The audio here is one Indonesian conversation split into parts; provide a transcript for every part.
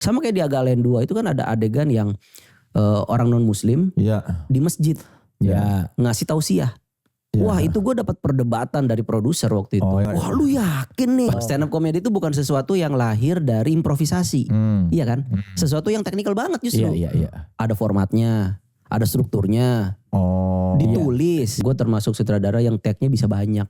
Sama kayak di Agalen 2 itu kan ada adegan yang orang non muslim di masjid ngasih tausiah. Wah itu gue dapat perdebatan dari produser waktu itu. Wah lu yakin nih stand up comedy itu bukan sesuatu yang lahir dari improvisasi. Iya kan? Sesuatu yang teknikal banget justru. Ada formatnya, ada strukturnya, ditulis. Gue termasuk sutradara yang tag-nya bisa banyak.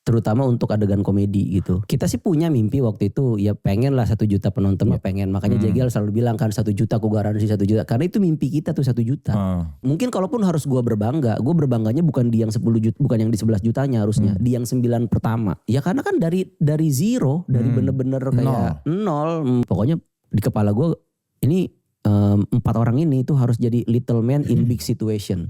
Terutama untuk adegan komedi gitu. Kita sih punya mimpi waktu itu ya pengen lah 1 juta penonton mah pengen. Makanya Jegel selalu bilang kan 1 juta aku garansi 1 juta. Karena itu mimpi kita tuh 1 juta. Mungkin kalaupun harus gue berbangganya bukan di yang 10 juta, bukan yang di 11 jutanya harusnya. Di yang 9 pertama. Ya karena kan dari zero, dari bener-bener kayak nol. Pokoknya di kepala gue ini 4 orang ini tuh harus jadi little man in big situation.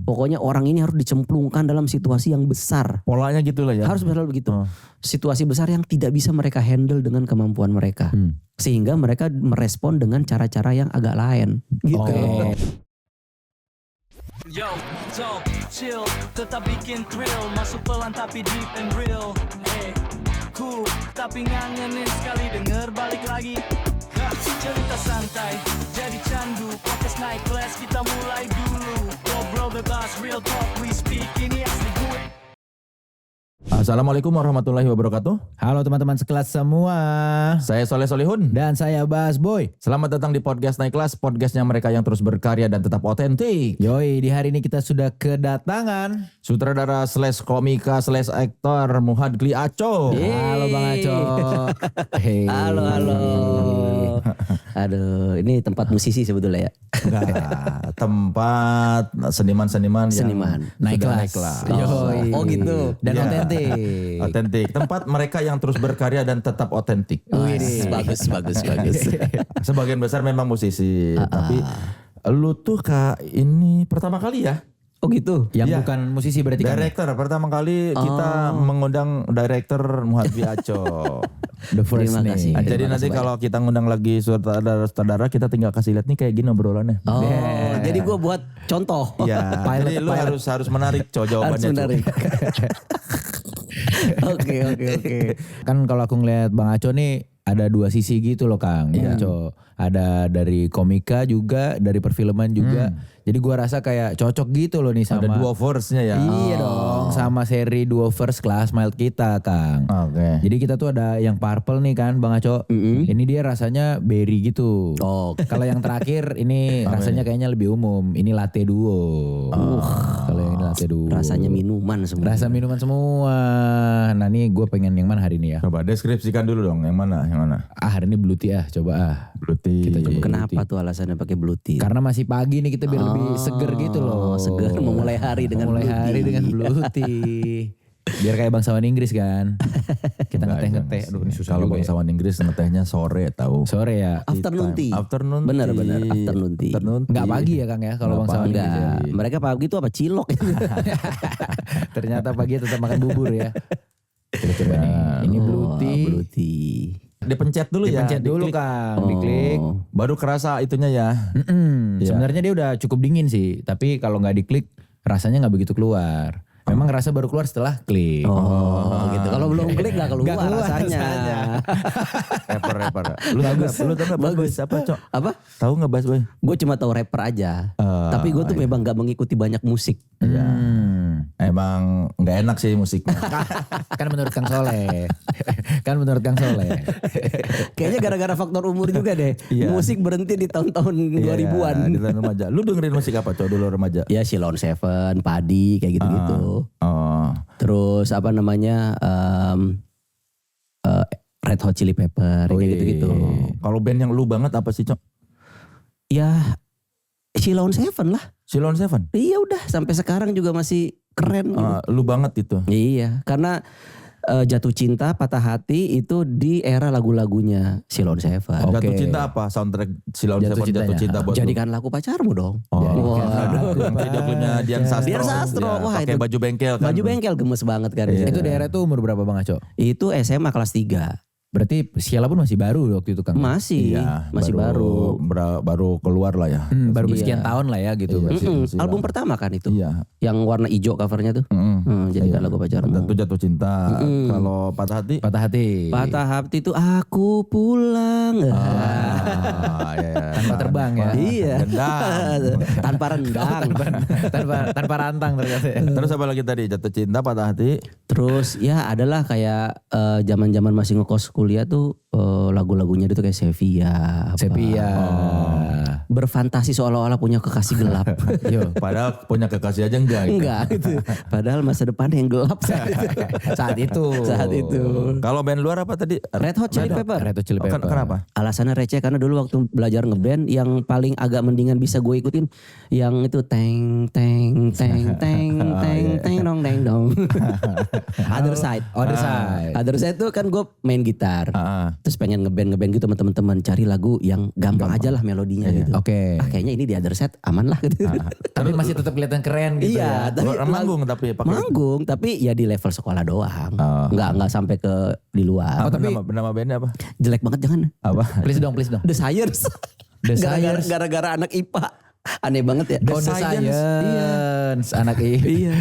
Pokoknya orang ini harus dicemplungkan dalam situasi yang besar. Polanya gitu lah ya. Harus benar begitu. Situasi besar yang tidak bisa mereka handle dengan kemampuan mereka. Sehingga mereka merespon dengan cara-cara yang agak lain. Gitu. Yo, talk, chill, tetap bikin thrill. Masuk pelan tapi deep and real. Hey, cool, tapi ngangenin sekali denger balik lagi. Cerita santai, jadi candu. Podcast naik kelas, kita mulai dulu. Ngobrol bebas, real talk, we speak. Ini asli gue. Assalamualaikum warahmatullahi wabarakatuh. Halo teman-teman sekelas semua. Saya Soleh Solihun. Dan saya Bas Boy. Selamat datang di podcast Naik Kelas. Podcastnya mereka yang terus berkarya dan tetap otentik. Yoi, di hari ini kita sudah kedatangan Sutradara / komika / aktor Muhadli Aco. Halo Bang Aco. Hey. Halo. Aduh, ini tempat musisi sebetulnya ya. Enggak, tempat seniman-seniman yang naik sudah kelas. Yoi. Oh gitu. Dan otentik. Otentik. Tempat mereka yang terus berkarya dan tetap otentik. Bagus. Sebagian besar memang musisi, tapi lu tuh ini pertama kali ya? Oh gitu. Yang bukan musisi berarti kan? Director, pertama kali kita mengundang director Muhadli Aco. The first Terima kasih. name. Jadi nanti kalau kita ngundang lagi sutradara kita tinggal kasih lihat nih kayak gini obrolannya. Jadi gue buat contoh. Iya. Jadi lu harus menarik jawabannya. Harus menarik. Oke. Kan kalau aku ngeliat Bang Aco nih ada 2 sisi gitu loh Kang. Bang Aco. Ada dari komika juga, dari perfilman juga. Jadi gua rasa kayak cocok gitu loh nih sama. Ada 2 verse-nya ya. Iya dong, sama seri 2 verse kelas Mild kita Kang. Oke. Jadi kita tuh ada yang purple nih kan Bang Aco. Ini dia rasanya berry gitu. Kalau yang terakhir ini rasanya kayaknya lebih umum. Ini latte duo. Kalau yang ini latte duo. Rasanya minuman semua. Rasa minuman semua. Nah nih gue pengen yang mana hari ini ya? Coba deskripsikan dulu dong yang mana? Hari ini blue tea coba Blue tea. Kita coba. Kenapa tuh alasannya pakai blue tea? Karena masih pagi nih kita biar lebih seger gitu loh. Seger memulai hari dengan blue tea. Blue tea. Biar kayak bangsawan Inggris kan. Kita ngeteh-ngeteh. Aduh ini susah kalau juga bangsawan Inggris ngetehnya sore tahu. Sore ya. Afternoon tea. Afternoon Bener tea. afternoon tea. Enggak pagi ya Kang ya kalau bangsawan Inggris ya. Mereka pagi itu apa cilok. Ternyata pagi tetap makan bubur ya. Coba nih. Ini blue tea. Dipencet dulu ya. Dipencet dulu Kang. Diklik. Baru kerasa itunya ya. Sebenarnya dia udah cukup dingin sih. Tapi kalau nggak diklik rasanya nggak begitu keluar. Memang rasa baru keluar setelah klik. Gitu. Kalau belum klik nggak keluar rasanya. Rapper. Lu tahu nggak bagus apa Cok? Apa? Tahu nggak Bas Boy? Gue cuma tahu rapper aja. Tapi gue tuh memang nggak mengikuti banyak musik. Emang nggak enak sih musiknya. Kan menurut Kang Soleh. Kayaknya gara-gara faktor umur juga deh. Musik berhenti di tahun-tahun 2000-an. Di tahun remaja. Lu dengerin musik apa Cok dulu remaja? Ya Silon Seven, Padi kayak gitu-gitu. Terus apa namanya Red Hot Chili Pepper kayak gitu-gitu. Kalau band yang lu banget apa sih Cok? Ya Silon Seven lah. Silon Seven? Iya udah sampai sekarang juga masih keren gitu. Lu banget itu? Iya karena Jatuh Cinta, Patah Hati itu di era lagu-lagunya Silon Seven. Jatuh Cinta apa? Soundtrack Silon Seven Jatuh Cinta buat Jadikan Laku Pacarmu dong. Yang video klipnya Dian Sastro. Dian Sastro. Wah pakai itu baju bengkel kan. Baju bengkel gemes banget kan. Itu daerah itu umur berapa Bang Aco? Itu SMA kelas 3. Berarti Sheila pun masih baru waktu itu Kang. Masih baru. Baru keluar lah ya. Baru sekian tahun lah ya gitu. Album pertama kan itu. Iya. Yang warna hijau covernya tuh. Jadi kan lagu pacarmu. Tentu jatuh cinta. Kalau patah hati. Patah hati itu aku pulang. Tanpa terbang ya. Iya. Gendang. Tanpa rendang. tanpa rantang ternyata ya. Terus apa lagi tadi? Jatuh cinta, patah hati. Terus ya adalah kayak zaman-zaman masih ngekos kuliah tuh lagu-lagunya itu kayak Sevilla. Berfantasi seolah-olah punya kekasih gelap. Yo, padahal punya kekasih aja enggak. Enggak gitu. Padahal masa depan yang gelap saat itu. Kalau band luar apa tadi? Red Hot Chili Pepper. Kenapa? Alasannya receh karena dulu waktu belajar ngeband yang paling agak mendingan bisa gue ikutin yang itu teng teng teng teng teng teng dong deng dong. Other side tuh kan gue main gitar. Terus pengen ngeband gitu sama teman-teman, cari lagu yang gampang aja lah melodinya gitu. Oke. Kayaknya ini di Other Side aman lah gitu. Tapi masih tetap kelihatan keren gitu iya, ya. tapi manggung tapi ya di level sekolah doang. Enggak sampai ke di luar. Tapi nama bandnya apa? Jelek banget jangan. Apa? Please dong. The Science. Gara-gara anak IPA. Aneh banget ya. The Science. Anak iya.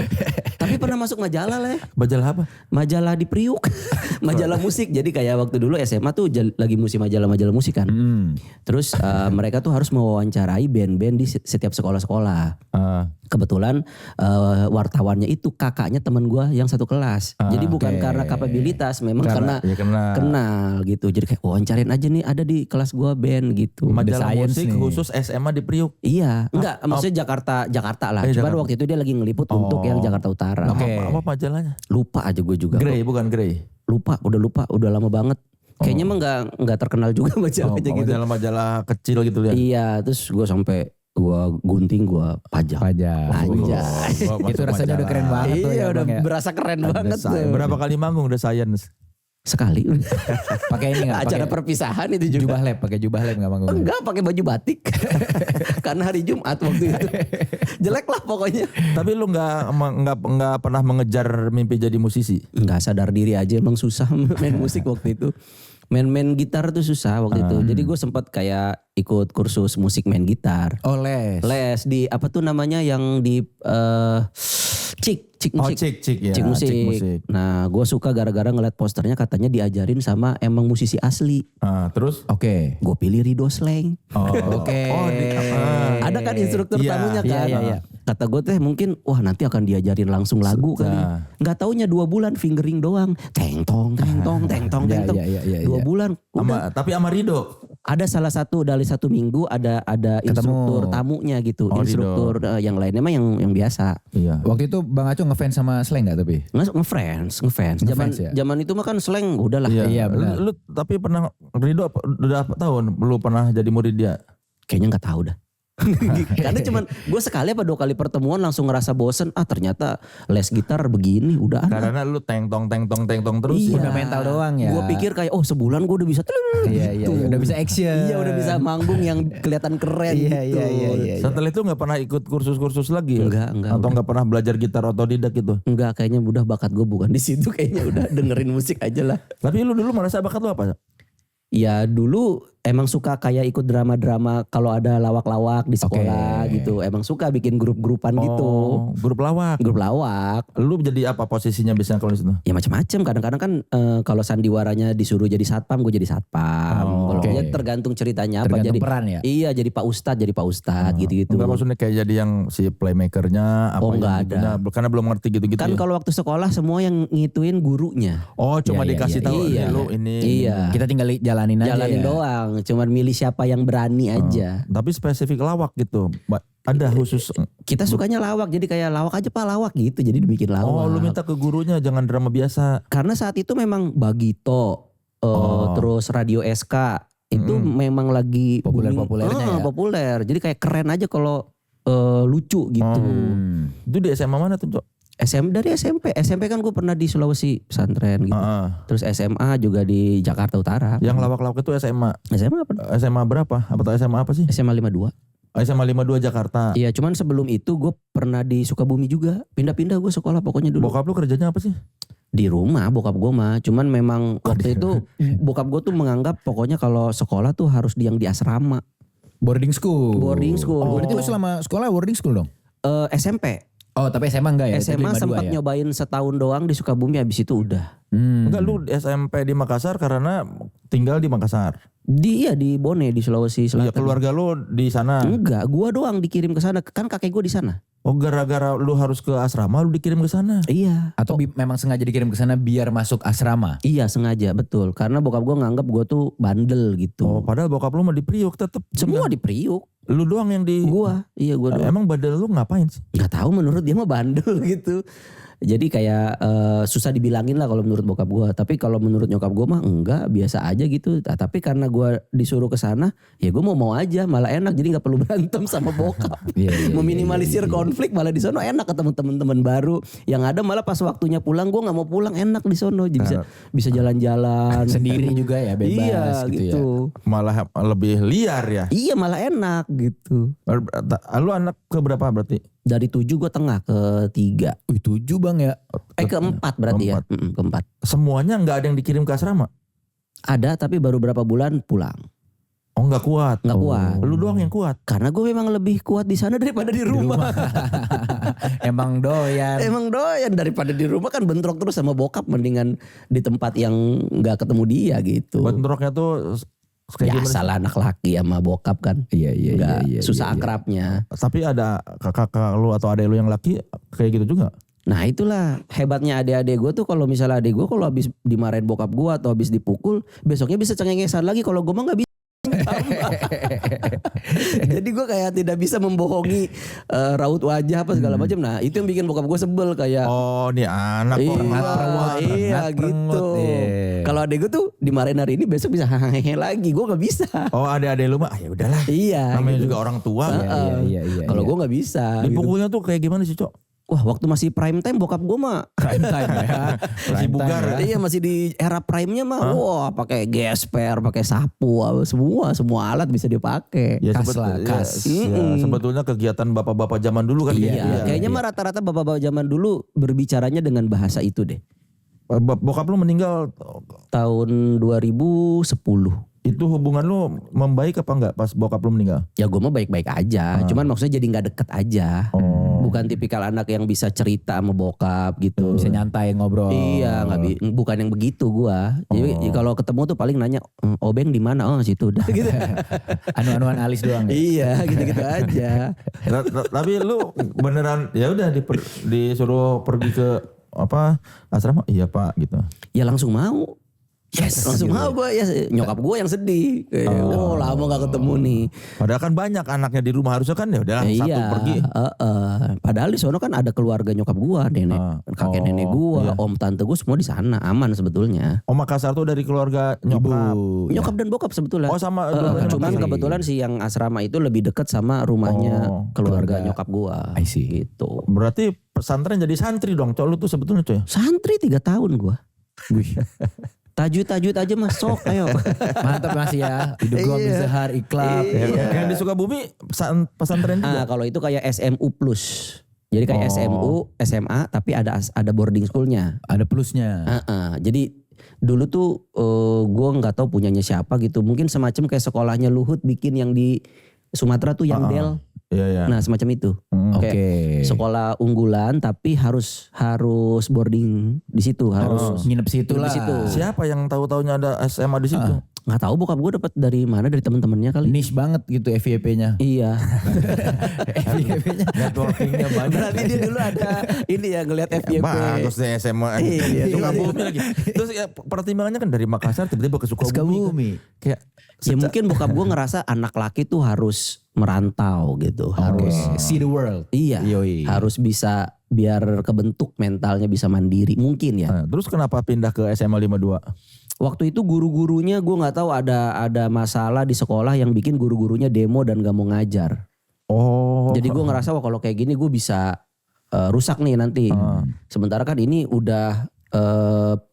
Tapi pernah masuk majalah lah. Majalah apa? Majalah di Priuk. Majalah musik. Jadi kayak waktu dulu SMA tuh lagi musim majalah musik kan. Terus mereka tuh harus mewawancarai band-band di setiap sekolah-sekolah. Kebetulan wartawannya itu kakaknya teman gue yang satu kelas. Jadi bukan karena kapabilitas, memang karena kenal gitu. Jadi kayak wawancarain aja nih, ada di kelas gue band gitu. Majalah musik nih. Khusus SMA di Priuk. Iya, enggak maksudnya Jakarta lah. Cuman waktu itu dia lagi ngeliput untuk yang Jakarta Utara. Apa majalahnya? Lupa aja gue juga. Bukan Grey. Lupa, udah lama banget. Kayaknya emang enggak terkenal juga majalahnya gitu. Majalah kecil gitu ya. Iya, terus gue sampai gue gunting, gue pajak. Anjay. Itu rasanya udah keren banget tuh. Iya, ya, udah ya. berasa keren banget tuh. Berapa kali manggung The Science? Sekali. Pakai ini enggak? Acara perpisahan itu juga. Pakai jubah lab enggak manggung? Enggak, pakai baju batik. Karena hari Jumat waktu itu. Jelek lah pokoknya. Tapi lu enggak pernah mengejar mimpi jadi musisi? Enggak, sadar diri aja emang susah main musik waktu itu. Main gitar tuh susah waktu itu. Jadi gue sempat kayak ikut kursus musik main gitar. Oh, les di apa tuh namanya yang di Cik musik. Cik musik. Nah, gue suka gara-gara ngeliat posternya katanya diajarin sama emang musisi asli. Terus? Oke. Gue pilih Rido Slang. Oke. Ada kan instruktur tamunya kan. Iya. Kata gue teh mungkin nanti akan diajarin langsung lagu kali. Nggak taunya 2 bulan fingering doang. Teng tong. 2 bulan. Tapi sama Rido. Ada salah satu dari 1 minggu ada instruktur tamunya gitu. Instruktur yang lainnya mah yang biasa. Iya. Waktu itu Bang Aco ngefans sama Slang gak tapi? Ngefans. Ya? Zaman itu mah kan Slang udahlah. Iya benar. Lu tapi pernah Rido udah apa tahun lu pernah jadi murid dia? Kayaknya nggak tahu dah. Karena cuman gue sekali apa 2 kali pertemuan langsung ngerasa bosen. Ternyata les gitar begini udah. Karena lu teng tong terus. Iya. Fundamental doang ya. Gue pikir kayak sebulan gue udah bisa. Iya. Udah bisa action. Iya, udah bisa manggung yang kelihatan keren gitu. Iya. Setelah itu nggak pernah ikut kursus lagi? Enggak. Atau nggak pernah belajar gitar otodidak gitu? Enggak, kayaknya udah bakat gue bukan di situ. Kayaknya udah dengerin musik aja lah. Tapi lu dulu merasa bakat lu apa? Ya dulu emang suka kayak ikut drama-drama kalau ada lawak-lawak di sekolah gitu. Emang suka bikin grup-grupan gitu. Grup lawak. Lu jadi apa posisinya biasanya kalau di situ? Ya macam-macam. Kadang-kadang kan kalau sandiwaranya disuruh jadi satpam, gue jadi satpam. Kalau ya tergantung ceritanya apa. Tergantung jadi peran ya. Iya, jadi Pak Ustadz gitu-gitu. Enggak maksudnya kayak jadi yang si playmakernya apa enggak ada. Karena belum ngerti gitu-gitu. Kan kalau waktu sekolah semua yang ngituin gurunya. Cuma dikasih tahu lu ini. Iya. Kita tinggal jalanin aja. Jalanin doang. Cuman milih siapa yang berani aja. Tapi spesifik lawak gitu. Ada khusus. Kita sukanya lawak. Jadi kayak lawak aja Pak, lawak gitu. Jadi dibikin lawak. Lu minta ke gurunya jangan drama biasa. Karena saat itu memang Bagito. Terus Radio SK. Itu memang lagi populer-populernya ya. Populer. Jadi kayak keren aja kalau lucu gitu. Itu di SMA mana tuh, Cok? Dari SMP kan gue pernah di Sulawesi pesantren gitu. Terus SMA juga di Jakarta Utara. Yang lawak-lawak itu SMA. SMA apa? SMA berapa? Atau SMA apa sih? SMA 52. SMA 52 Jakarta. Iya, cuman sebelum itu gue pernah di Sukabumi juga. Pindah-pindah gue sekolah pokoknya dulu. Bokap lu kerjanya apa sih? Di rumah bokap gue mah, cuman memang waktu itu bokap gue tuh menganggap pokoknya kalau sekolah tuh harus yang di asrama. Boarding school. Boarding school. Berarti lu selama sekolah boarding school dong? SMP. Oh tapi SMA enggak ya? SMA Tapi 52 sempat ya? nyobain setahun doang di Sukabumi, habis itu udah. Enggak, lu SMP di Makassar karena tinggal di Makassar. Di Bone di Sulawesi Iya, Selatan. keluarga lu di sana. Enggak, gua doang dikirim ke sana. Kan kakek gua di sana. Oh, gara-gara lu harus ke asrama lu dikirim ke sana. Iya. Atau memang sengaja dikirim ke sana biar masuk asrama? Iya sengaja, betul. Karena bokap gua nganggap gua tuh bandel gitu. Oh, padahal bokap lu mah di Priuk tetep. Semua di Priuk. Lu doang yang di Gua doang. Emang badal lu ngapain sih? Nggak tahu, menurut dia mah bandel gitu. Jadi kayak susah dibilangin lah kalau menurut bokap gue. Tapi kalau menurut nyokap gue mah enggak, biasa aja gitu. Tapi karena gue disuruh ke sana, ya gue mau aja, malah enak. Jadi nggak perlu berantem sama bokap. Meminimalisir konflik, malah di sono enak ketemu teman-teman baru. Yang ada malah pas waktunya pulang, gue nggak mau pulang, enak di sono. Jadi bisa jalan-jalan sendiri juga ya, bebas iya, gitu ya. Malah lebih liar ya. Iya malah enak gitu. Lu anak ke berapa berarti? Dari 7 gue tengah ke 3. Wih 7 bang ya? Ke 4 berarti ya. Ke 4. Semuanya nggak ada yang dikirim ke asrama? Ada tapi baru berapa bulan pulang. Oh nggak kuat? Nggak kuat. Lu doang yang kuat? Karena gue memang lebih kuat di sana daripada di rumah. Emang doyan. Emang doyan, daripada di rumah kan bentrok terus sama bokap, mendingan di tempat yang nggak ketemu dia gitu. Bentroknya tuh kayak gimana sih? Biasalah anak laki sama bokap kan. Iya. Susah akrabnya. Tapi ada kakak lu atau adek lu yang laki kayak gitu juga? Nah itulah hebatnya adik-adik gue tuh, kalau misalnya adik gue kalau habis dimarahin bokap gue atau habis dipukul, besoknya bisa cengengesan lagi. Kalau gue mah nggak bisa. Jadi gue kayak tidak bisa membohongi raut wajah apa segala macam. Nah itu yang bikin bokap gue sebel kayak. Oh nih anak kok Iya gitu. Kalau adek gue tuh dimarahin hari ini, besok bisa hehehe lagi. Gue nggak bisa. Oh adek lu mah ya udahlah. Iya. Namanya gitu. juga orang tua. Iya. Kalau gue nggak bisa. Dipukulnya tuh kayak gimana sih Cok? Wah waktu masih prime time bokap gue mah Prime time ya. Masih bugar ya? Iya masih di era prime-nya mah. Wah pakai gesper, pakai sapu, semua alat bisa dipakai. Ya, Kas lah, kas. Ya, sebetulnya kegiatan bapak-bapak zaman dulu kan. Iya, kayaknya mah rata-rata bapak-bapak zaman dulu berbicaranya dengan bahasa itu deh. Bokap lu meninggal Tahun 2010. itu hubungan lu membaik apa enggak pas bokap lu meninggal? Ya gue mah baik-baik aja. Cuman maksudnya jadi gak deket aja. Bukan tipikal anak yang bisa cerita sama bokap gitu. Bisa nyantai ngobrol. Iya, bukan yang begitu gua. Jadi kalau ketemu tuh paling nanya, Obeng di mana? Oh situ udah gitu. Anu-anuan alis doang. Iya, gitu-gitu aja. Tapi lu beneran ya udah disuruh pergi ke asrama? Iya Pak gitu. Ya langsung mau. Yes, Langsung gitu. mau gue ya, nyokap gue yang sedih. Lama gak ketemu nih. Padahal kan banyak anaknya di rumah, harusnya kan ya udah satu pergi. Padahal di sono kan ada keluarga nyokap gue, kakek nenek gue, om tante gue semua di sana, aman sebetulnya. Oh Makassar tuh dari keluarga nyokap. Nyokap dan bokap sebetulnya. Oh sama. Cuman kebetulan si yang asrama itu lebih dekat sama rumahnya keluarga nyokap gue. I see. Gitu. Berarti pesantren jadi santri dong, Cok lu tuh sebetulnya Cok ya? Santri 3 tahun gue. Tajud aja masuk ayo. Mantap Mas ya. Hidup gua bizahar iklab. Yang di Sukabumi pesantren juga. Kalau itu kayak SMU plus. Jadi kayak SMU, SMA tapi ada boarding schoolnya. Ada plusnya. Jadi dulu tuh gue nggak tahu punyanya siapa gitu. Mungkin semacam kayak sekolahnya Luhut bikin yang di Sumatera tuh yang Del. Iya. Nah semacam itu. Kayak sekolah unggulan tapi harus boarding di situ, harus nginep situ lah. Siapa yang tahu-taunya ada SMA di situ? Nggak tahu bokap gue dapat dari mana, dari teman-temannya kali. Niche banget gitu FYP-nya. Iya. FYP-nya networkingnya banyak. Berarti dia dulu ada ini ya ngelihat FYP. Bagus deh SMA. Iya. Sukabumi lagi. Terus ya, pertimbangannya kan dari Makassar tiba-tiba ke Sukabumi. Kayak ya mungkin bokap gue ngerasa anak laki tuh harus merantau gitu. Harus see the world. Iya. Yoi. Harus bisa biar kebentuk mentalnya bisa mandiri mungkin ya. Terus kenapa pindah ke SMA 52? Waktu itu guru-gurunya gue nggak tahu ada masalah di sekolah yang bikin guru-gurunya demo dan gak mau ngajar. Oh. Jadi gue ngerasa wah kalau kayak gini gue bisa rusak nih nanti. Sementara kan ini udah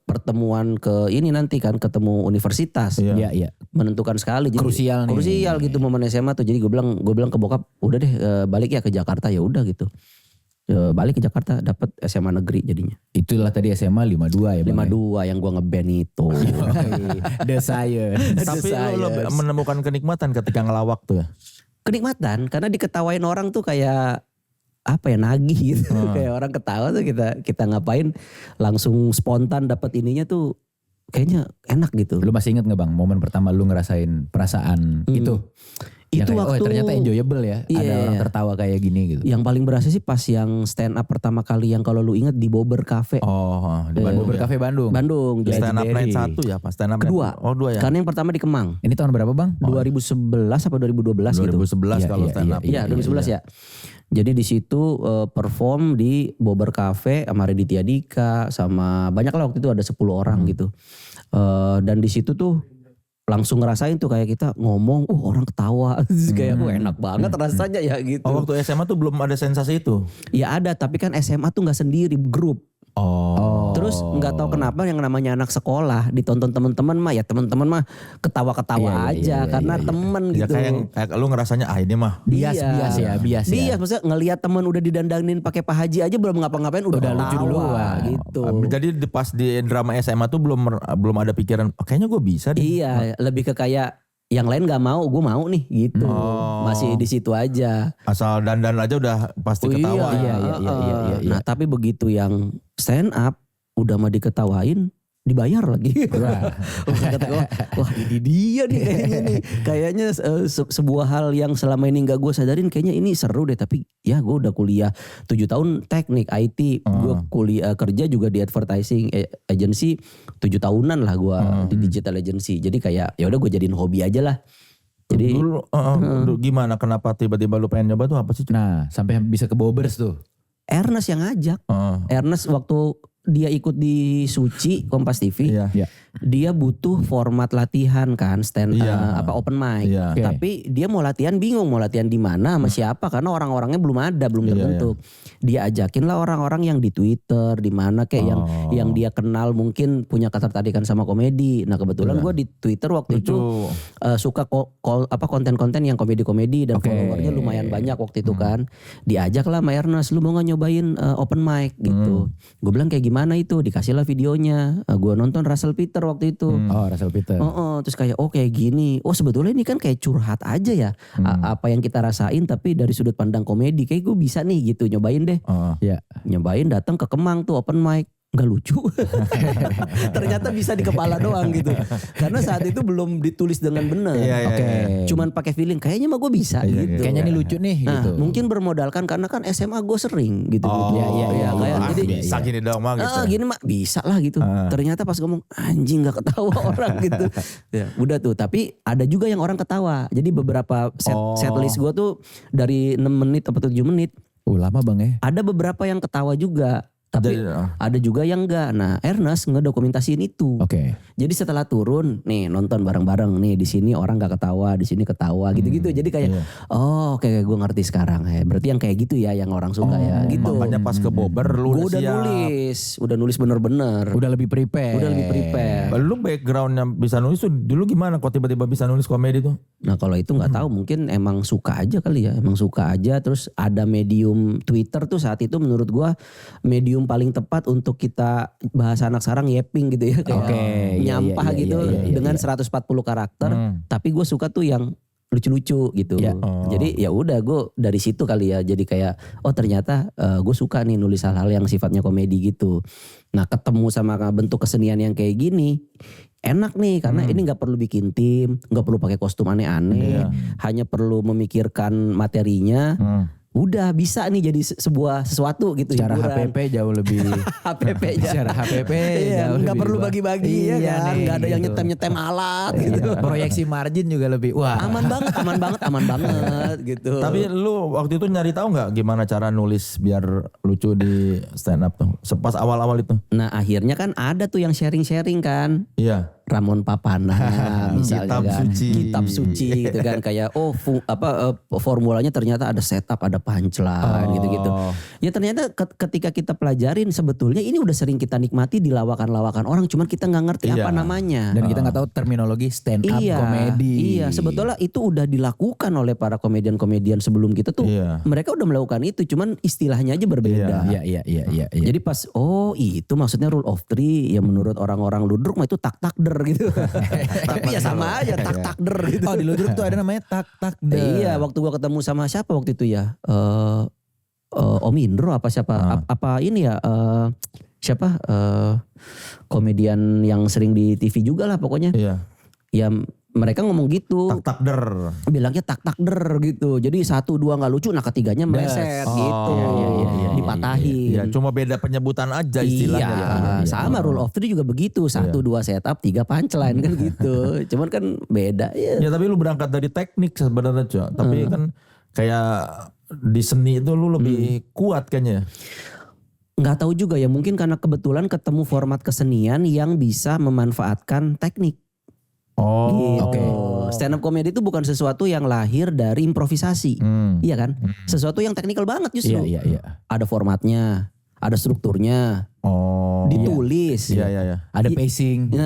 pertemuan ke ini nanti kan ketemu universitas. Iya. Menentukan sekali. Jadi Krusial gitu momen SMA tuh. Jadi gue bilang ke bokap udah deh balik ya ke Jakarta ya udah gitu. balik ke Jakarta dapat SMA negeri jadinya. Itulah tadi SMA 52 ya Bang. 52 yang gua ngeband itu. The Science. Tapi lu menemukan kenikmatan ketika ngelawak tuh ya? Kenikmatan karena diketawain orang tuh kayak apa ya, nagih gitu. Kayak orang ketawa tuh kita ngapain langsung spontan dapat ininya tuh kayaknya enak gitu. Lu masih inget gak Bang momen pertama lu ngerasain perasaan itu? Itu kayak, waktu ternyata enjoyable ya. Iya, ada orang tertawa kayak gini gitu. Yang paling berasa sih pas yang stand up pertama kali yang kalau lu inget di Bobber Cafe. Di Bandung. Bobber Cafe Bandung. Jadi Stand up night 1 ya pas stand up kedua. Oh 2 ya. Karena yang pertama di Kemang. Ini tahun berapa Bang? 2011 apa 2012 gitu. 2011 kalau stand up. Iya 2011 ya. Jadi di situ perform di Bobber Cafe sama Raditya Dika sama banyak lah waktu itu ada 10 orang gitu. Dan di situ tuh langsung ngerasain tuh kayak kita ngomong, orang ketawa, kayak enak banget rasanya ya gitu. Oh waktu SMA tuh belum ada sensasi itu? Ya ada, tapi kan SMA tuh nggak sendiri, grup. Terus nggak tahu kenapa yang namanya anak sekolah ditonton teman-teman mah ya teman-teman mah ketawa-ketawa aja karena temen Ya gitu. kayak lu ngerasanya ini mah Bias ya. Bias, maksudnya ngelihat temen udah didandanin pakai Pak Haji aja belum ngapa-ngapain udah lucu ketawa duluan gitu. Jadi pas di drama SMA tuh belum ada pikiran kayaknya gue bisa deh. Iya, lebih ke kayak yang lain nggak mau, gue mau nih gitu. Masih di situ aja. Asal dandan aja udah pasti ketawa. Iya. Nah tapi begitu yang stand up udah mah diketawain, dibayar lagi. Wah ini dia nih kayaknya nih. Kayaknya sebuah hal yang selama ini gak gue sadarin kayaknya ini seru deh. Tapi ya gue udah kuliah 7 tahun teknik IT. Gue kuliah kerja juga di advertising agency 7 tahunan lah gue di digital agency. Jadi kayak ya udah gue jadiin hobi aja lah. Jadi dulu gimana kenapa tiba-tiba lu pengen nyoba tuh apa sih? Nah sampai bisa ke Bobbers tuh. Ernest yang ngajak. Ernest waktu dia ikut di Suci Kompas TV, dia butuh format latihan kan stand open mic. Tapi dia mau latihan bingung mau latihan di mana sama siapa karena orang-orangnya belum terbentuk. Dia ajakin lah orang-orang yang di Twitter di mana kayak yang dia kenal mungkin punya ketertarikan sama komedi. Nah kebetulan gue di Twitter waktu itu suka konten-konten yang komedi-komedi dan followernya lumayan banyak waktu itu kan. Diajak lah sama Ernest, lu mau gak nyobain open mic gitu. Gue bilang kayak gimana itu, dikasih lah videonya. Gue nonton Russell Peter waktu itu. Russell Peter. Terus kayak kayak gini. Sebetulnya ini kan kayak curhat aja ya. Apa yang kita rasain tapi dari sudut pandang komedi. Kayak gue bisa nih gitu nyobain deh. Nyobain datang ke Kemang tuh open mic. Nggak lucu. Ternyata bisa di kepala doang gitu. Karena saat itu belum ditulis dengan benar. Cuman pakai feeling kayaknya mah gue bisa gitu. Kayaknya ini lucu nih gitu. Mungkin bermodalkan karena kan SMA gue sering gitu. Kayak jadi bisa gini dong mah gitu. Gini mah bisa lah gitu. Ternyata pas ngomong anjing nggak ketawa orang gitu. Ya, udah tuh. Tapi ada juga yang orang ketawa. Jadi beberapa setlist gue tuh dari 6 menit atau 7 menit. Lama Bang ya. Ada beberapa yang ketawa juga. Tapi ada juga yang enggak. Nah, Ernest ngedokumentasiin itu. Jadi setelah turun, nih nonton bareng-bareng nih di sini orang enggak ketawa, di sini ketawa gitu-gitu. Jadi kayak oke gue ngerti sekarang ya. Berarti yang kayak gitu ya yang orang suka ya gitu. Makanya pas ke Bobber lu udah nulis bener-bener. Udah lebih prepare. Lu backgroundnya bisa nulis tuh dulu gimana kok tiba-tiba bisa nulis komedi tuh? Nah, kalau itu enggak tahu, mungkin emang suka aja kali ya. Emang suka aja. Terus ada medium Twitter tuh saat itu menurut gua medium paling tepat untuk kita bahasa anak sekarang yapping gitu ya kayak nyampah gitu dengan 140 karakter tapi gue suka tuh yang lucu-lucu gitu. Jadi ya udah gue dari situ kali ya jadi kayak ternyata gue suka nih nulis hal-hal yang sifatnya komedi gitu. Nah ketemu sama bentuk kesenian yang kayak gini enak nih karena ini nggak perlu bikin tim, nggak perlu pakai kostum aneh-aneh, hanya perlu memikirkan materinya. Udah bisa nih jadi sebuah sesuatu gitu. Cara HPP jauh lebih HPP Cara HPP nggak perlu bagi-bagi ya kan. Nggak ada yang nyetem alat gitu. Proyeksi margin juga lebih aman banget gitu. Tapi lu waktu itu nyari tahu nggak gimana cara nulis biar lucu di stand up tuh pas awal-awal itu? Nah akhirnya kan ada tuh yang sharing-sharing kan. Iya. Ramon Papana misalnya kitab suci gitu kan, kayak formulanya ternyata ada setup, ada punchline gitu-gitu. Ya ternyata ketika kita pelajarin sebetulnya ini udah sering kita nikmati di lawakan-lawakan orang, cuman kita nggak ngerti apa namanya. Dan kita nggak tahu terminologi stand up komedi. Iya, sebetulnya itu udah dilakukan oleh para komedian-komedian sebelum kita tuh. Mereka udah melakukan itu, cuman istilahnya aja berbeda. Iya. Jadi pas itu maksudnya rule of three ya menurut orang-orang ludruk mah itu tak-takder gitu. Tapi ya sama aja tak-takder gitu. Oh di ludruk tuh ada namanya tak-takder. Iya, waktu gua ketemu sama siapa waktu itu ya? Om Indro apa siapa? Apa ini ya? Siapa? Komedian yang sering di TV juga lah pokoknya. Iya. Ya mereka ngomong gitu. Tak-takder. Bilangnya tak-takder gitu. Jadi 1, 2 gak lucu, nah ketiganya meleset gitu. Dipatahin. Iya, cuma beda penyebutan aja istilahnya. Sama rule of three juga begitu. 1, 2 setup, 3 punchline kan gitu. Cuman kan beda ya. Ya tapi lu berangkat dari teknik sebenarnya Cok. Tapi kan kayak di seni itu lu lebih kuat kayaknya. Nggak tahu juga ya, mungkin karena kebetulan ketemu format kesenian yang bisa memanfaatkan teknik. Gitu. Stand up comedy itu bukan sesuatu yang lahir dari improvisasi. Iya kan? Sesuatu yang teknikal banget justru. Iya. Ada formatnya, ada strukturnya. Ditulis. Iya. Ada pacing.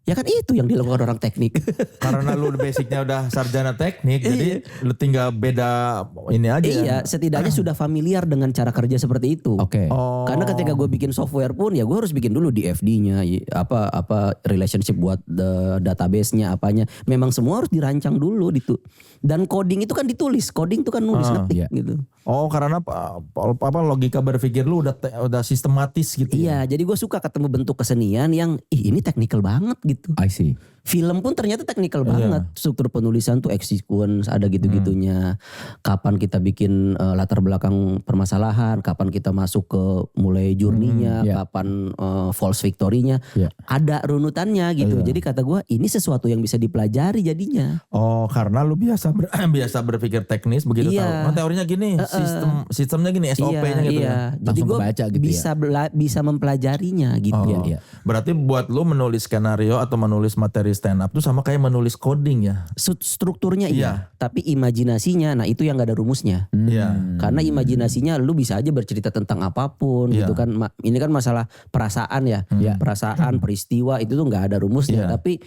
Ya kan itu yang dilakukan orang teknik. Karena lu basicnya udah sarjana teknik, jadi lu tinggal beda ini aja. Iya, setidaknya sudah familiar dengan cara kerja seperti itu. Karena ketika gue bikin software pun ya gue harus bikin dulu DFD-nya, apa relationship buat database-nya, apanya. Memang semua harus dirancang dulu gitu. Dan coding itu kan ditulis, coding itu kan nulis ngetik gitu. Karena apa logika berpikir lu udah sistematis gitu. Iya, jadi gue suka ketemu bentuk kesenian yang ini teknikal banget gitu. I see. Film pun ternyata teknikal banget. Struktur penulisan tuh sequence ada gitu-gitunya. Kapan kita bikin latar belakang permasalahan, kapan kita masuk ke mulai journey-nya, kapan false victory-nya. Ada runutannya gitu. Jadi kata gue ini sesuatu yang bisa dipelajari jadinya. Karena lu biasa berpikir teknis begitu tahu. Teorinya gini, sistemnya gini, SOP-nya gitu ya. Jadi gue gitu bisa mempelajarinya gitu. Berarti buat lu menulis skenario atau menulis materi stand up tuh sama kayak menulis coding ya. Strukturnya iya, tapi imajinasinya nah itu yang gak ada rumusnya. Karena imajinasinya lu bisa aja bercerita tentang apapun gitu kan. Ini kan masalah perasaan ya. Perasaan, peristiwa itu tuh gak ada rumusnya, tapi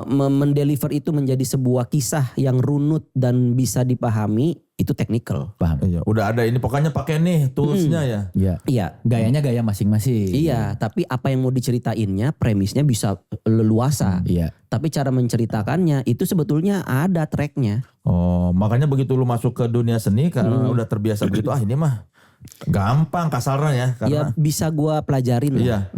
mendeliver itu menjadi sebuah kisah yang runut dan bisa dipahami itu technical. Paham. Iya, udah ada ini pokoknya pakai nih toolsnya ya. Iya. Gayanya gaya masing-masing. Iya, tapi apa yang mau diceritainnya premisnya bisa leluasa. Tapi cara menceritakannya itu sebetulnya ada tracknya. Makanya begitu lu masuk ke dunia seni karena udah terbiasa begitu, ini mah gampang kasarnya ya. Karena bisa gua pelajarin lah.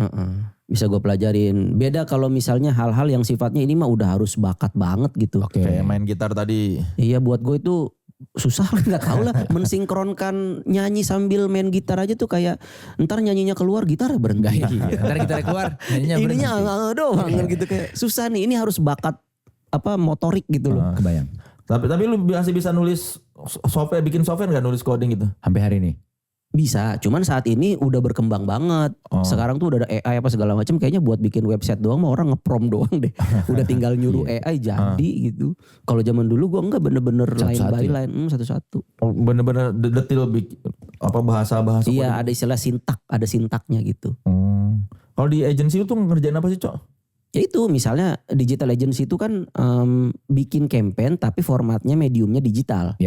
Bisa gue pelajarin. Beda kalau misalnya hal-hal yang sifatnya ini mah udah harus bakat banget gitu. Kayak main gitar tadi. Iya, buat gue itu susah, nggak tahu lah mensinkronkan nyanyi sambil main gitar aja tuh kayak ntar nyanyinya keluar gitar berhenti. Ntar gitarnya keluar nyanyinya berhenti. Ininya doang gitu kayak susah nih. Ini harus bakat motorik gitu loh. Kebayang. Tapi lu masih bisa nulis software, bikin software nggak, nulis coding gitu? Sampai hari ini? Bisa, cuman saat ini udah berkembang banget. Sekarang tuh udah ada AI apa segala macam. Kayaknya buat bikin website doang mah orang ngeprom doang deh. Udah tinggal nyuruh AI jadi gitu. Kalau zaman dulu gue enggak bener-bener line by line, satu-satu. Bener-bener detail bahasa-bahasa. Iya, ada istilah ada sintaknya gitu. Kalau di agency itu ngerjain apa sih, Cok? Ya itu misalnya digital agency itu kan bikin campaign tapi formatnya mediumnya digital.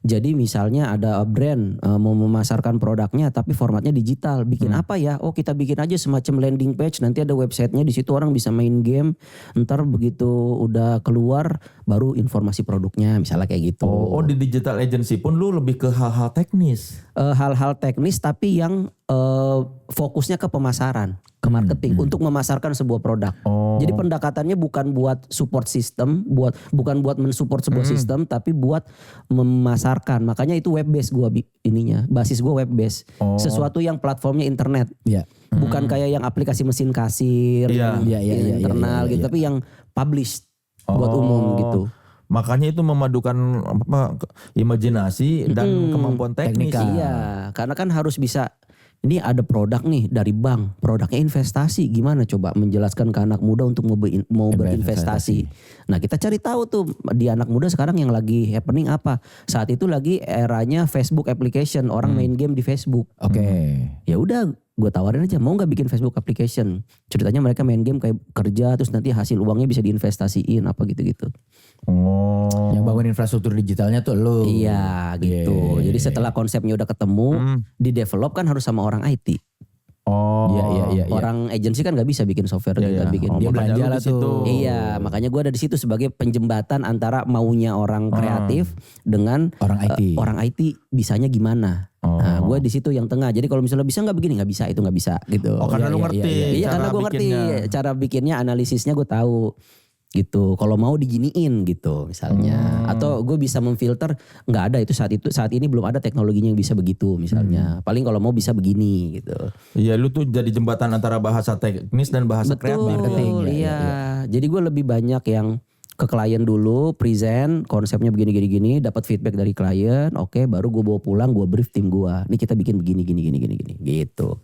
Jadi misalnya ada brand mau memasarkan produknya tapi formatnya digital. Bikin apa ya? Kita bikin aja semacam landing page, nanti ada websitenya, di situ orang bisa main game. Ntar begitu udah keluar baru informasi produknya, misalnya kayak gitu. Di digital agency pun lu lebih ke hal-hal teknis. Hal-hal teknis tapi yang fokusnya ke pemasaran, ke marketing untuk memasarkan sebuah produk. Jadi pendekatannya bukan buat support system, bukan buat mensupport sebuah sistem, tapi buat memasarkan. Makanya itu web base basis gue web base. Sesuatu yang platformnya internet. Bukan kayak yang aplikasi mesin kasir, internal gitu, tapi yang published buat umum gitu. Makanya itu memadukan imajinasi dan kemampuan teknis. Iya, karena kan harus bisa ini ada produk nih dari bank, produknya investasi, gimana coba menjelaskan ke anak muda untuk mau berinvestasi. Nah kita cari tahu tuh di anak muda sekarang yang lagi happening apa. Saat itu lagi eranya Facebook application, orang main game di Facebook. Oke. Ya udah gue tawarin aja, mau gak bikin Facebook application. Ceritanya mereka main game kayak kerja, terus nanti hasil uangnya bisa diinvestasiin apa gitu-gitu. Yang bangun infrastruktur digitalnya tuh lo. Iya gitu. Jadi setelah konsepnya udah ketemu, di develop kan harus sama orang IT. Iya. Orang agensi kan gak bisa bikin software, dia bikin. Dia belanja lah tuh. Iya, makanya gue ada di situ sebagai penjembatan antara maunya orang kreatif dengan orang IT bisanya gimana. Nah, gue di situ yang tengah. Jadi kalau misalnya bisa nggak begini, nggak bisa itu nggak bisa gitu. Karena lu ngerti. Iya, karena gue ngerti cara bikinnya, analisisnya gue tahu. Gitu, kalau mau diginiin gitu misalnya, atau gue bisa memfilter, nggak ada itu saat ini belum ada teknologinya yang bisa begitu misalnya, paling kalau mau bisa begini gitu. Iya, lu tuh jadi jembatan antara bahasa teknis dan bahasa kreatif. Betul, iya. Jadi gue lebih banyak yang ke klien dulu, present konsepnya begini, dapat feedback dari klien, oke, baru gue bawa pulang, gue brief tim gue, nih kita bikin begini, gitu.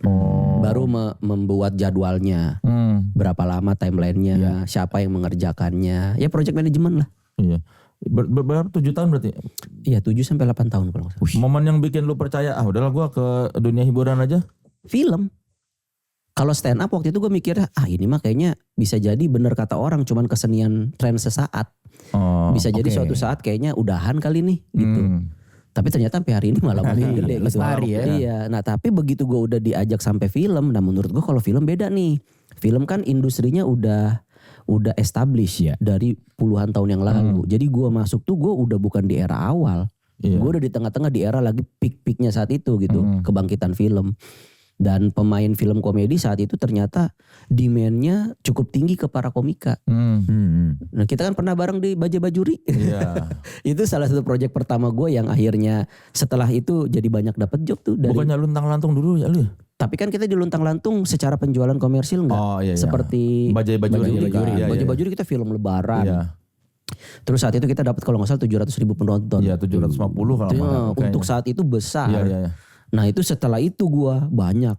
Baru membuat jadwalnya, berapa lama timelinenya, siapa yang mengerjakannya, ya project management lah. Iya. Berapa 7 tahun berarti? Iya 7-8 tahun kalau nggak salah. Momen yang bikin lu percaya, udahlah gue ke dunia hiburan aja. Film. Kalau stand up waktu itu gue mikirnya, ini mah kayaknya bisa jadi bener kata orang, cuman kesenian tren sesaat. Bisa jadi suatu saat kayaknya udahan kali nih gitu. Tapi ternyata sampai hari ini malah makin gede gitu. Iya. Nah tapi begitu gue udah diajak sampai film, nah menurut gue kalau film beda nih. Film kan industrinya udah established ya dari puluhan tahun yang lalu. Jadi gue masuk tuh gue udah bukan di era awal. Gue udah di tengah-tengah di era lagi peak-peaknya saat itu gitu, kebangkitan film. Dan pemain film komedi saat itu ternyata demand-nya cukup tinggi ke para komika. Nah kita kan pernah bareng di Baja Bajuri. Iya. Itu salah satu proyek pertama gue yang akhirnya setelah itu jadi banyak dapat job tuh. Bukannya luntang-lantung dulu ya lu? Tapi kan kita di luntang-lantung secara penjualan komersil enggak. Seperti Baja Bajuri. Baja Bajuri kita film lebaran. Iya. Terus saat itu kita dapat kalau nggak salah 700.000 penonton. Iya 750 kalau nggak. Untuk saat itu besar. Iya. Nah itu setelah itu gua banyak.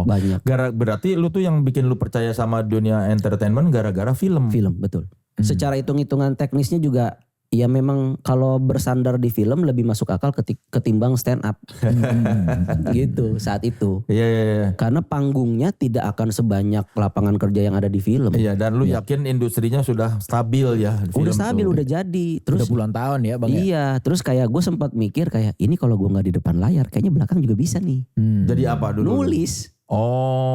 Banyak. Berarti lu tuh yang bikin lu percaya sama dunia entertainment gara-gara film. Film, betul. Secara hitung-hitungan teknisnya juga ya memang kalau bersandar di film lebih masuk akal ketimbang stand up. Gitu saat itu. Iya. Karena panggungnya tidak akan sebanyak lapangan kerja yang ada di film. Iya, dan lu yakin industrinya sudah stabil ya? Udah stabil, udah jadi. Terus udah puluhan tahun ya Bang. Iya, terus kayak gue sempat mikir kayak ini kalau gue gak di depan layar kayaknya belakang juga bisa nih. Jadi apa dulu? Nulis.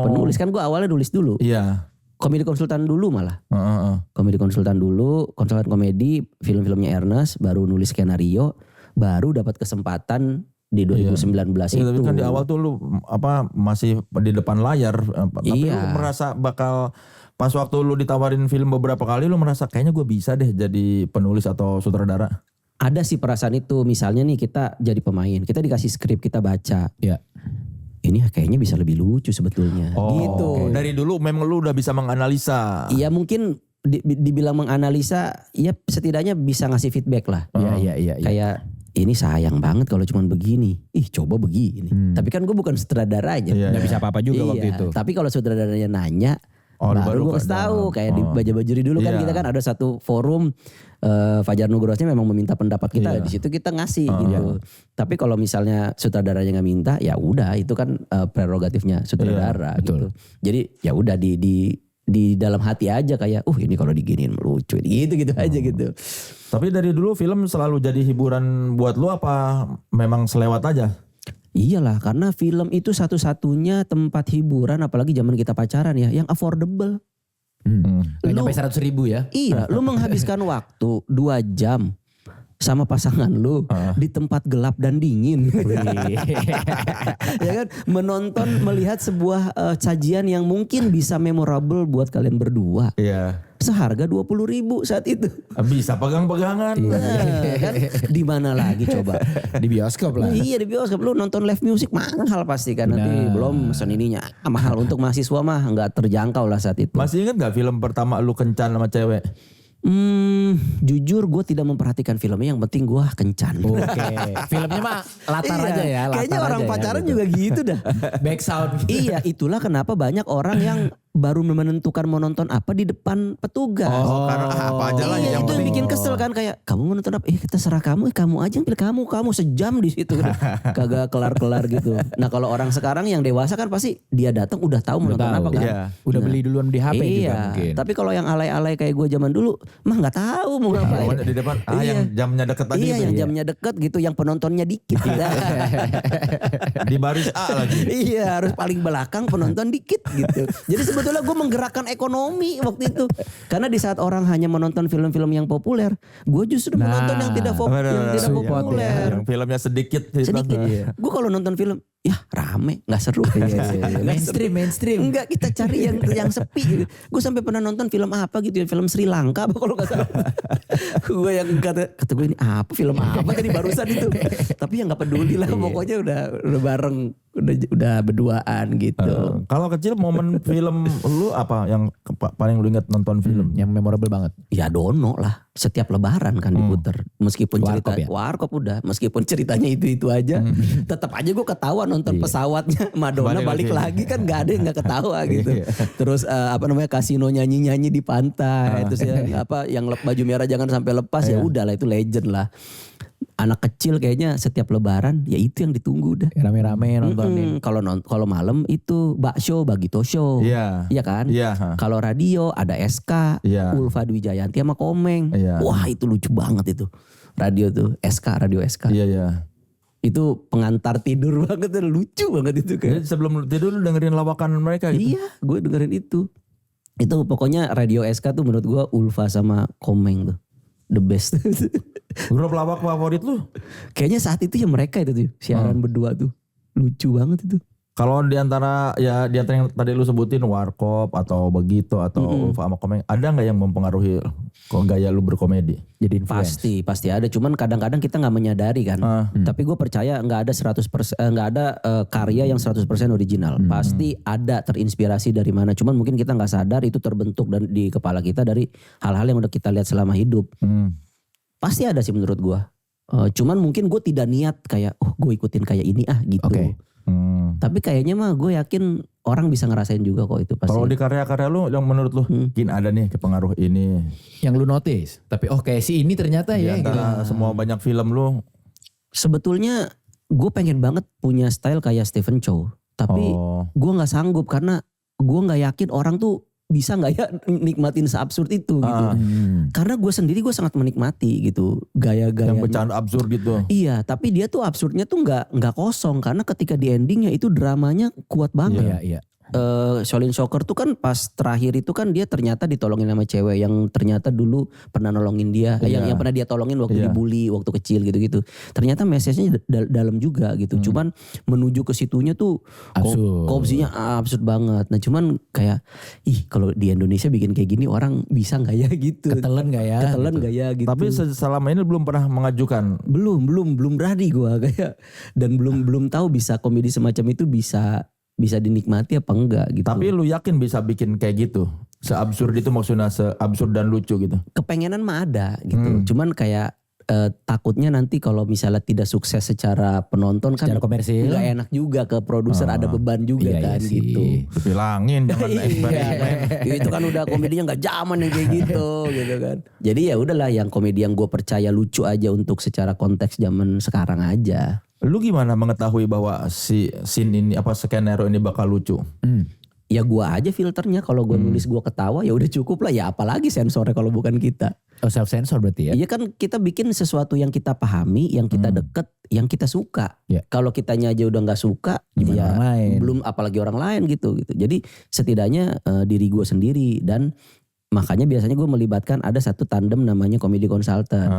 Penulis kan gue awalnya nulis dulu. Iya. Komedi konsultan dulu malah. Komedi konsultan dulu, konsultan komedi, film-filmnya Ernest, baru nulis skenario, baru dapat kesempatan di 2019 itu. Tapi kan di awal tuh lu masih di depan layar, tapi lu merasa bakal pas waktu lu ditawarin film beberapa kali lu merasa kayaknya gue bisa deh jadi penulis atau sutradara. Ada sih perasaan itu, misalnya nih kita jadi pemain, kita dikasih skrip, kita baca. Iya. Ini kayaknya bisa lebih lucu sebetulnya. Gitu. Dari dulu memang lu udah bisa menganalisa. Iya mungkin dibilang menganalisa, ya setidaknya bisa ngasih feedback lah. Iya. Kayak ini sayang banget kalau cuma begini. Coba begini. Tapi kan gue bukan sutradaranya. Gak bisa apa-apa juga waktu itu. Tapi kalau sutradaranya nanya, baru gue kasih tahu. Kayak di Baja Bajuri dulu kan kita kan ada satu forum. Fajar Nugrosnya memang meminta pendapat kita, di situ kita ngasih gitu. Tapi kalau misalnya sutradaranya nggak minta, ya udah itu kan prerogatifnya sutradara gitu. Jadi ya udah di dalam hati aja kayak, ini kalau diginiin lucu, gitu aja gitu. Tapi dari dulu film selalu jadi hiburan buat lu apa memang selewat aja? Iyalah, karena film itu satu-satunya tempat hiburan, apalagi zaman kita pacaran ya, yang affordable. Gak nyampe 100.000 ya? Iya, lu menghabiskan waktu 2 jam sama pasangan lu di tempat gelap dan dingin. Ya kan, melihat sebuah sajian yang mungkin bisa memorable buat kalian berdua. Iya. Seharga 20.000 saat itu. Bisa pegang-pegangan. Kan di mana lagi coba? Di bioskop lah. Iya di bioskop, lu nonton live music mahal pasti kan. Nanti belum mesen ininya mahal, untuk mahasiswa mah nggak terjangkau lah saat itu. Masih ingat gak film pertama lu kencan sama cewek? Jujur gue tidak memperhatikan filmnya, yang penting gue kencan. Oke. Filmnya mah latar aja ya. Latar Kayaknya orang aja pacaran ya, gitu. juga gitu dah. Back sound. Iya, itulah kenapa banyak orang yang baru menentukan mau nonton apa di depan petugas. Karena apa aja lah Iya, yang itu yang penting. bikin kesel kan, kayak kamu mau nonton apa? Kita serah kamu, kamu aja yang pilih, kamu sejam di situ. Kagak kelar-kelar gitu. Nah, kalau orang sekarang yang dewasa kan pasti dia datang udah tahu mau nonton apa kan. Iya. Udah beli duluan di HP juga Iya, mungkin. tapi kalau yang alay-alay kayak gue zaman dulu mah nggak tahu mau ngapain. Pokoknya di depan Iya. yang jamnya deket tadi Iya, gitu. yang jamnya deket gitu, yang penontonnya dikit. Di baris A lagi. Iya, harus paling belakang, penonton dikit gitu. Jadi sebetulnya gue menggerakkan ekonomi waktu itu. Karena di saat orang hanya menonton film-film yang populer, gue justru menonton yang tidak support populer. ya. Yang filmnya sedikit. Sedikit. Iya. Gue kalau nonton film, ya rame, nggak seru. Mainstream. Enggak, kita cari yang sepi. Gue sampai pernah nonton film apa gitu ya, film Sri Lanka apa kalau nggak salah. Gue yang kata gue ini apa, film apa tadi barusan itu. Tapi ya nggak peduli lah, pokoknya udah bareng, udah berduaan gitu. Kalau kecil momen film lu apa yang paling lu ingat nonton film? Yang memorable banget. Ya Dono lah, setiap lebaran kan diputer. Meskipun cerita Warkop ya? Warkop udah, meskipun ceritanya itu aja, tetap aja gue ketawa nonton pesawatnya Madonna balik lagi kan nggak ada yang nggak ketawa gitu. Terus kasino nyanyi di pantai, terus yang baju merah jangan sampai lepas, ya udah lah, itu legend lah. Anak kecil kayaknya setiap lebaran ya itu yang ditunggu udah. Rame-rame nontonin. Kalau malam itu bakso, Bagito Show. Iya. Iya kan? Iya. Kalau radio ada SK, Iya. Ulfa Dwi Jayanti sama Komeng. Iya. Wah, itu lucu banget itu. Radio tuh, radio SK. Iya, iya. Itu pengantar tidur banget, lucu banget itu kan. Jadi sebelum tidur lu dengerin lawakan mereka gitu? Iya, gue dengerin itu. Itu pokoknya radio SK tuh menurut gue Ulfa sama Komeng tuh the best. Grup lawak favorit lu? Kayaknya saat itu ya mereka itu tuh siaran berdua tuh lucu banget itu. Kalau di antara yang tadi lu sebutin Warkop atau Begitu atau Ulfa sama Komeng, ada nggak yang mempengaruhi gaya lu berkomedi? Jadi influence. Pasti ada. Cuman kadang-kadang kita nggak menyadari kan. Tapi gue percaya nggak ada 100%, nggak ada karya yang 100% original. Pasti ada terinspirasi dari mana. Cuman mungkin kita nggak sadar itu terbentuk dan di kepala kita dari hal-hal yang udah kita lihat selama hidup. Pasti ada sih menurut gue. Cuman mungkin gue tidak niat kayak, gue ikutin kayak ini gitu. Oke. Tapi kayaknya mah gue yakin orang bisa ngerasain juga kok itu pasti. Kalau di karya-karya lu yang menurut lu mungkin ada nih kepengaruh ini. Yang lu notice. Tapi kayak si ini ternyata Di ya. antara semua banyak film lu. Sebetulnya gue pengen banget punya style kayak Stephen Chow. Tapi gue gak sanggup karena gue gak yakin orang tuh bisa gak ya nikmatin seabsurd itu gitu. Karena gue sendiri gue sangat menikmati gitu gaya-gaya. Yang bercanda absurd gitu. Iya, tapi dia tuh absurdnya tuh nggak kosong karena ketika di endingnya itu dramanya kuat banget. Iya. Shaolin Soccer tuh kan pas terakhir itu kan dia ternyata ditolongin sama cewek yang ternyata dulu pernah nolongin dia, yang pernah dia tolongin waktu dibully waktu kecil gitu-gitu. Ternyata message-nya dalam juga gitu. Cuman menuju ke situnya tuh korupsinya absurd banget. Nah, cuman kayak kalau di Indonesia bikin kayak gini orang bisa nggak ya gitu. Ketelan gak ya? Gitu. Tapi selama ini belum pernah mengajukan. Belum berani gue kayak, dan belum tahu bisa komedi semacam itu bisa dinikmati apa enggak gitu. Tapi lu yakin bisa bikin kayak gitu? Seabsurd itu maksudnya, seabsurd dan lucu gitu? Kepengenan mah ada gitu. Cuman kayak takutnya nanti kalau misalnya tidak sukses secara penonton kan secara komersil nggak enak juga ke produser, ada beban juga kan gitu. Bilangin jangan eksperimen. Itu kan udah komedinya nggak zaman yang kayak gitu kan. Jadi ya udahlah, yang komedi yang gue percaya lucu aja untuk secara konteks zaman sekarang aja. Lu gimana mengetahui bahwa si scene ini skenario ini bakal lucu? Ya gue aja filternya, kalau gue nulis gue ketawa ya udah cukup lah, ya apalagi sensornya kalau bukan kita. Self sensor berarti ya? Iya kan, kita bikin sesuatu yang kita pahami, yang kita deket, yang kita suka. Kalau kitanya aja udah nggak suka, gimana orang lain? Belum apalagi orang lain gitu. Jadi setidaknya diri gue sendiri, dan makanya biasanya gue melibatkan ada satu tandem namanya comedy consultant.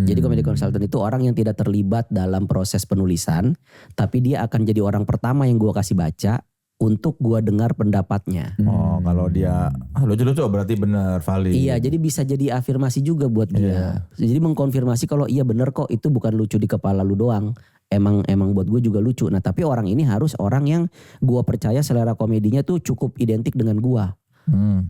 Jadi comedy consultant itu orang yang tidak terlibat dalam proses penulisan, tapi dia akan jadi orang pertama yang gue kasih baca untuk gue dengar pendapatnya. Kalau dia lucu-lucu berarti benar, valid. Iya, jadi bisa jadi afirmasi juga buat dia. Jadi mengkonfirmasi kalau iya bener kok, itu bukan lucu di kepala lu doang. Emang buat gue juga lucu. Nah, tapi orang ini harus orang yang gue percaya selera komedinya tuh cukup identik dengan gue.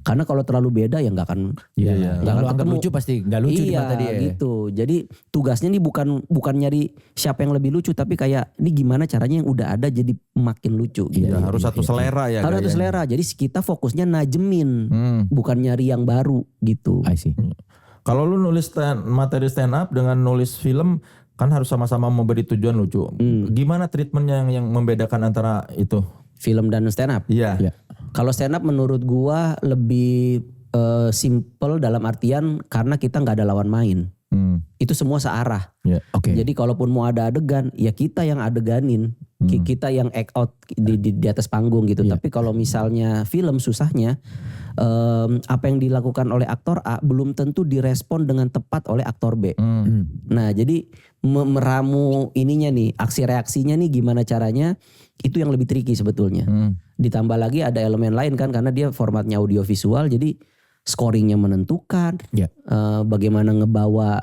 Karena kalau terlalu beda ya nggak akan nggak akan anggap lucu pasti nggak lucu di mata dia. Gitu. Jadi tugasnya nih bukan nyari siapa yang lebih lucu, tapi kayak ini gimana caranya yang udah ada jadi makin lucu. Gitu. Iya, harus satu selera ya. Harus satu selera. Jadi kita fokusnya najemin, bukan nyari yang baru gitu. I see. Kalau lu nulis materi stand up dengan nulis film kan harus sama-sama memberi tujuan lucu. Gimana treatmentnya yang membedakan antara itu? Film dan stand up? Iya. Kalau stand up menurut gua lebih simple dalam artian karena kita nggak ada lawan main. Itu semua searah. Jadi kalaupun mau ada adegan, ya kita yang adeganin, kita yang act out di atas panggung gitu. Tapi kalau misalnya film susahnya, apa yang dilakukan oleh aktor A belum tentu direspon dengan tepat oleh aktor B. Nah jadi meramu ininya nih, aksi reaksinya nih gimana caranya, itu yang lebih tricky sebetulnya. Ditambah lagi ada elemen lain kan, karena dia formatnya audio visual, jadi scoringnya menentukan, bagaimana ngebawa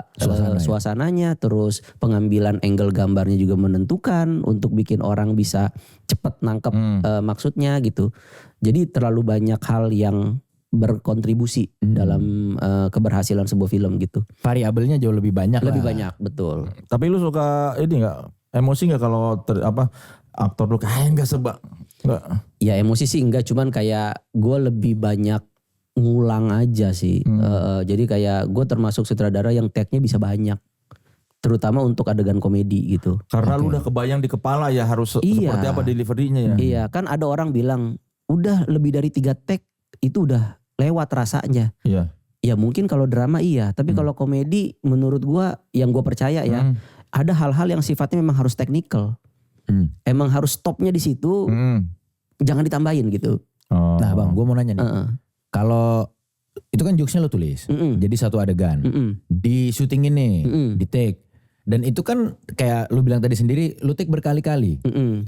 suasananya, terus pengambilan angle gambarnya juga menentukan untuk bikin orang bisa cepet nangkep maksudnya gitu. Jadi terlalu banyak hal yang berkontribusi dalam keberhasilan sebuah film gitu. Variabelnya jauh lebih banyak. Lebih banyak, betul. Tapi lu suka ini nggak, emosi nggak kalau aktor lu kayak nggak sebak? Nggak. Ya emosi sih enggak, cuman kayak gue lebih banyak ngulang aja sih. Jadi kayak gue termasuk sutradara yang take-nya bisa banyak. Terutama untuk adegan komedi gitu. Karena lu udah kebayang di kepala ya harus seperti apa deliverynya ya. Iya kan ada orang bilang udah lebih dari 3 take itu udah lewat rasanya. Iya. Ya mungkin kalau drama iya. Tapi kalau komedi menurut gue yang gue percaya ya. Ada hal-hal yang sifatnya memang harus technical. Emang harus stopnya di situ. Jangan ditambahin gitu. Nah bang gue mau nanya nih. Kalau itu kan jokesnya lo tulis, jadi satu adegan, di syuting ini, di take, dan itu kan kayak lo bilang tadi sendiri, lo take berkali-kali.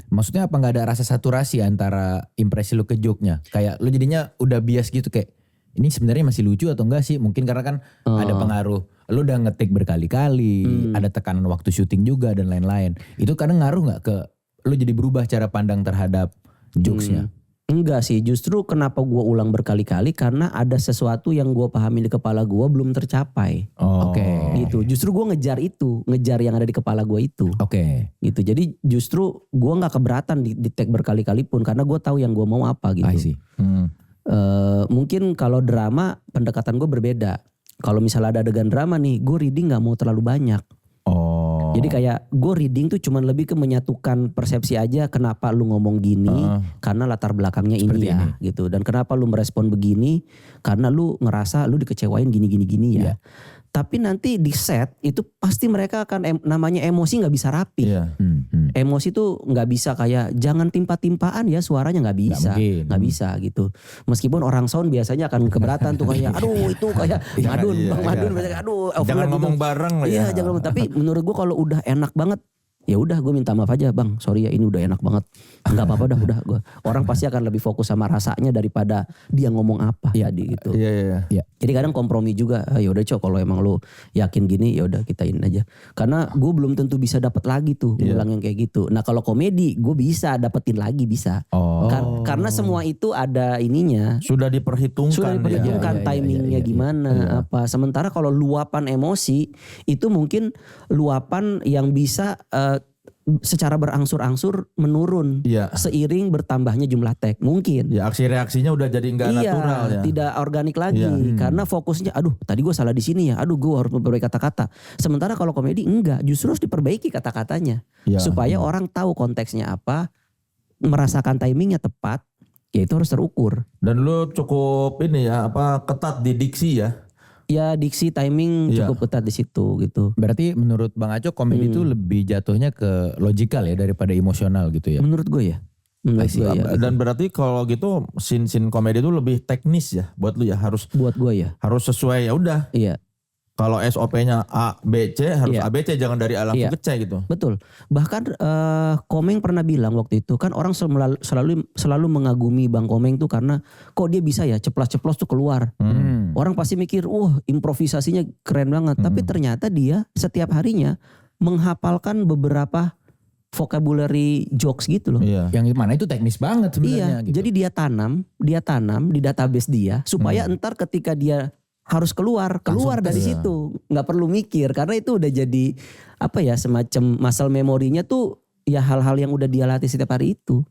Maksudnya apa nggak ada rasa saturasi antara impresi lo ke joke-nya? Kayak lo jadinya udah bias gitu kayak, ini sebenarnya masih lucu atau enggak sih? Mungkin karena kan ada pengaruh, lo udah nge-take berkali-kali, ada tekanan waktu syuting juga dan lain-lain. Itu kadang ngaruh nggak ke lo jadi berubah cara pandang terhadap jokes-nya? Enggak sih, justru kenapa gue ulang berkali-kali karena ada sesuatu yang gue pahami di kepala gue belum tercapai. Gitu. Justru gue ngejar yang ada di kepala gue itu. Gitu. Jadi justru gue nggak keberatan di take berkali-kali pun karena gue tahu yang gue mau apa gitu. Mungkin kalau drama pendekatan gue berbeda. Kalau misalnya ada adegan drama nih, gue reading nggak mau terlalu banyak. Jadi kayak gue reading tuh cuman lebih ke menyatukan persepsi aja kenapa lu ngomong gini karena latar belakangnya ini ya gitu. Dan kenapa lu merespon begini karena lu ngerasa lu dikecewain gini ya. Tapi nanti di set itu pasti mereka akan namanya emosi gak bisa rapi. Emosi tuh gak bisa kayak jangan timpa-timpaan ya suaranya gak bisa. Gak bisa gitu. Meskipun orang sound biasanya akan keberatan tuh kayak aduh itu kayak Madun, Bang Madun. Aduh jangan ngomong bareng lah ya. Iya jangan ngomong. Tapi menurut gue kalau udah enak banget. Ya udah gue minta maaf aja bang, sorry ya ini udah enak banget. Nggak apa-apa udah gue. Orang pasti akan lebih fokus sama rasanya daripada dia ngomong apa tadi gitu. Iya. Jadi kadang kompromi juga. Ya udah Cok, kalau emang lu yakin gini ya udah kitain aja. Karena gue belum tentu bisa dapat lagi tuh ulang yang kayak gitu. Nah kalau komedi gue bisa dapetin lagi bisa. Karena semua itu ada ininya. Sudah diperhitungkan. Timingnya gimana apa. Sementara kalau luapan emosi itu mungkin luapan yang bisa secara berangsur-angsur menurun seiring bertambahnya jumlah tag mungkin. Ya aksi reaksinya udah jadi nggak natural ya. Tidak organik lagi karena fokusnya aduh tadi gue salah di sini ya. Aduh gue harus memperbaiki kata-kata. Sementara kalau komedi enggak, justru harus diperbaiki kata-katanya supaya orang tahu konteksnya apa, merasakan timingnya tepat, ya itu harus terukur. Dan lu cukup ini ya ketat di diksi ya. Ya diksi timing cukup ketat di situ gitu. Berarti menurut Bang Aco komedi itu lebih jatuhnya ke logikal ya daripada emosional gitu ya? Menurut gue ya. Dan berarti kalau gitu scene komedi itu lebih teknis ya buat lu ya harus. Buat gue ya. Harus sesuai ya udah. Iya. Kalau SOP-nya A, B, C harus A, B, C jangan dari A langsung ke C gitu. Betul. Bahkan Komeng pernah bilang waktu itu kan orang selalu mengagumi Bang Komeng tuh karena kok dia bisa ya ceplos-ceplos tuh keluar. Orang pasti mikir improvisasinya keren banget. Tapi ternyata dia setiap harinya menghafalkan beberapa vocabulary jokes gitu loh. Iya. Yang mana itu teknis banget sebenarnya. Iya, gitu. jadi dia tanam di database dia supaya entar ketika dia harus keluar dari situ, nggak perlu mikir karena itu udah jadi apa ya semacam muscle memorinya tuh ya hal-hal yang udah dia latih setiap hari itu.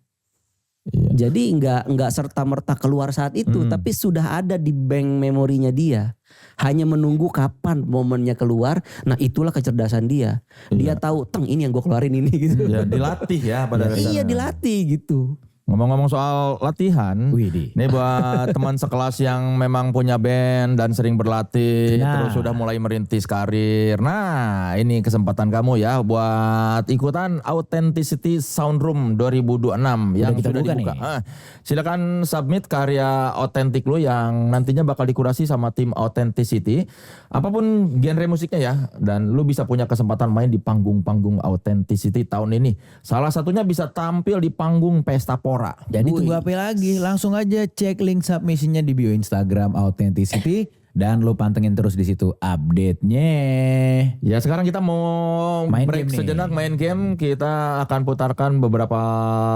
Iya. Jadi nggak serta merta keluar saat itu, tapi sudah ada di bank memorinya dia. Hanya menunggu kapan momennya keluar. Nah itulah kecerdasan dia. Dia tahu, ini yang gue keluarin ini gitu. Ya dilatih ya pada dasarnya. Iya dilatih gitu. Ngomong-ngomong soal latihan, ini buat teman sekelas yang memang punya band dan sering berlatih, terus sudah mulai merintis karir. Nah, ini kesempatan kamu ya buat ikutan Authenticity Soundroom 2026 yang sudah dibuka. Silakan submit karya otentik lo yang nantinya bakal dikurasi sama tim Authenticity. Apapun genre musiknya ya, dan lu bisa punya kesempatan main di panggung-panggung Authenticity tahun ini. Salah satunya bisa tampil di panggung Pesta Pora. Jadi tunggu apa lagi? Langsung aja cek link submissionnya di bio Instagram Authenticity dan lu pantengin terus di situ update-nya. Ya sekarang kita mau main break game sejenak main game. Kita akan putarkan beberapa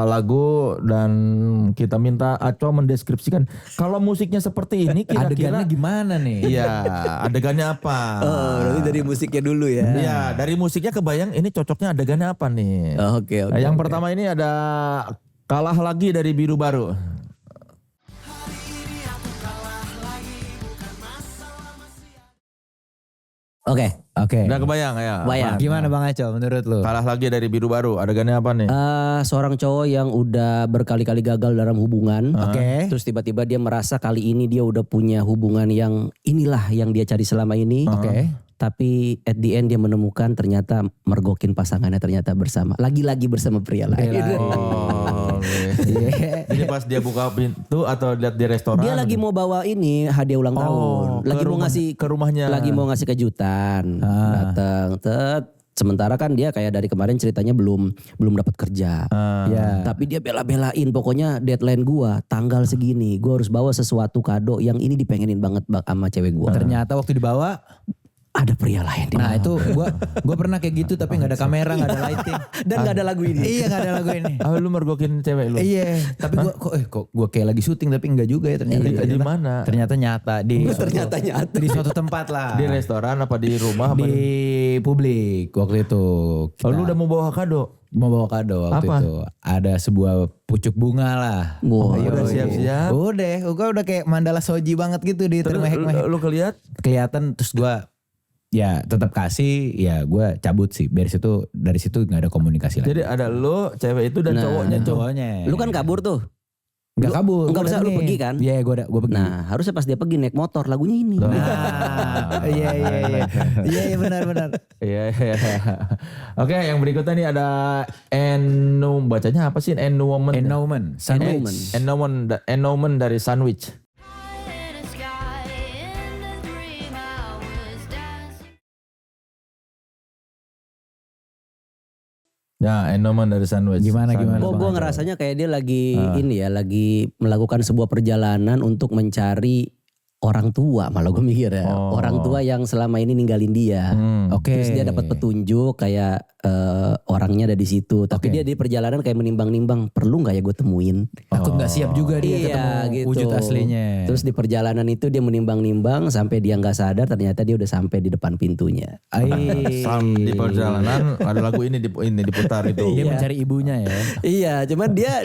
lagu dan kita minta Aco mendeskripsikan kalau musiknya seperti ini kira-kira adegannya gimana nih? Iya, adegannya apa? Berarti dari musiknya dulu ya. Iya, dari musiknya kebayang ini cocoknya adegannya apa nih? Oke. Yang pertama ini ada Kalah Lagi dari Biru Baru. Oke. Udah kebayang ya? Bayang. Gimana Bang Aco menurut lu? Kalah Lagi dari Biru Baru. Adegannya apa nih? Seorang cowok yang udah berkali-kali gagal dalam hubungan. Oke. Terus tiba-tiba dia merasa kali ini dia udah punya hubungan yang inilah yang dia cari selama ini. Oke. Tapi at the end dia menemukan ternyata mergokin pasangannya ternyata bersama. Lagi-lagi bersama pria lain. Oh, jadi pas dia buka pintu atau lihat di restoran. Dia lagi mau bawa ini hadiah ulang tahun. Lagi mau ngasih ke rumahnya. Lagi mau ngasih kejutan. Datang. Sementara kan dia kayak dari kemarin ceritanya belum dapat kerja. Ya. Tapi dia bela-belain pokoknya deadline gua tanggal segini. Gua harus bawa sesuatu kado yang ini dipengenin banget sama cewek gua. Ternyata waktu dibawa ada pria lain. Nah itu gua pernah kayak gitu tapi nggak ada kamera, nggak ada lighting dan nggak ada lagu ini. Iya nggak ada lagu ini. Lu mergokin cewek lu? Iya. Tapi kok gua kayak lagi syuting tapi nggak juga ya ternyata. Di mana? Ternyata nyata di suatu tempat lah. Di restoran apa di rumah? Di publik waktu itu. Lu udah mau bawa kado? Mau bawa kado waktu itu. Ada sebuah pucuk bunga lah. Udah siap-siap? Gua udah kayak mandala soji banget gitu di termehek-mehek. Lu kelihatan terus gua ya tetap kasih, ya gue cabut sih. Dari situ nggak ada komunikasi lagi. Jadi ada lo, cewek itu dan cowoknya. Lu kan kabur tuh. Nggak kabur. Enggak bisa lu pergi kan? Iya gue pergi. Nah harusnya pas dia pergi naik motor lagunya ini. Iya benar. Iya. Oke, yang berikutnya nih ada bacanya apa sih? Endowment dari Sandwich. Ya, Endowment dari Sandwich. Gimana? Gue ngerasanya kayak dia lagi lagi melakukan sebuah perjalanan untuk mencari orang tua, malah gue mikir ya. Orang tua yang selama ini ninggalin dia. Terus dia dapat petunjuk kayak orangnya ada di situ. Tapi dia di perjalanan kayak menimbang-nimbang, perlu nggak ya gue temuin? Takut nggak siap juga dia ketemu gitu. wujud aslinya. Terus di perjalanan itu dia menimbang-nimbang sampai dia nggak sadar ternyata dia udah sampai di depan pintunya. Di perjalanan ada lagu ini diputar itu. Dia mencari ibunya ya. Iya, cuman dia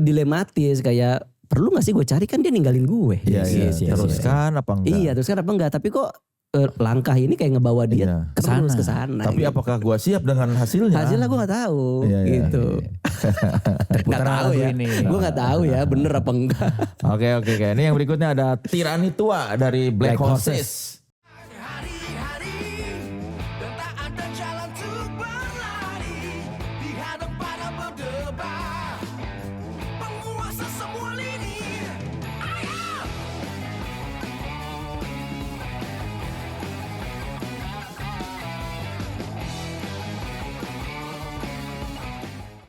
dilematis kayak perlu gak sih gue cari, kan dia ninggalin gue. Iya. Teruskan apa enggak? Iya, teruskan apa enggak. Tapi kok langkah ini kayak ngebawa dia terus ke sana. Tapi apakah gue siap dengan hasilnya? Hasilnya gue gak tahu. Gitu. Terputar lagu ini. Gue gak tahu ya bener apa enggak. Oke. Ini yang berikutnya ada Tirani Tua dari Black Horses.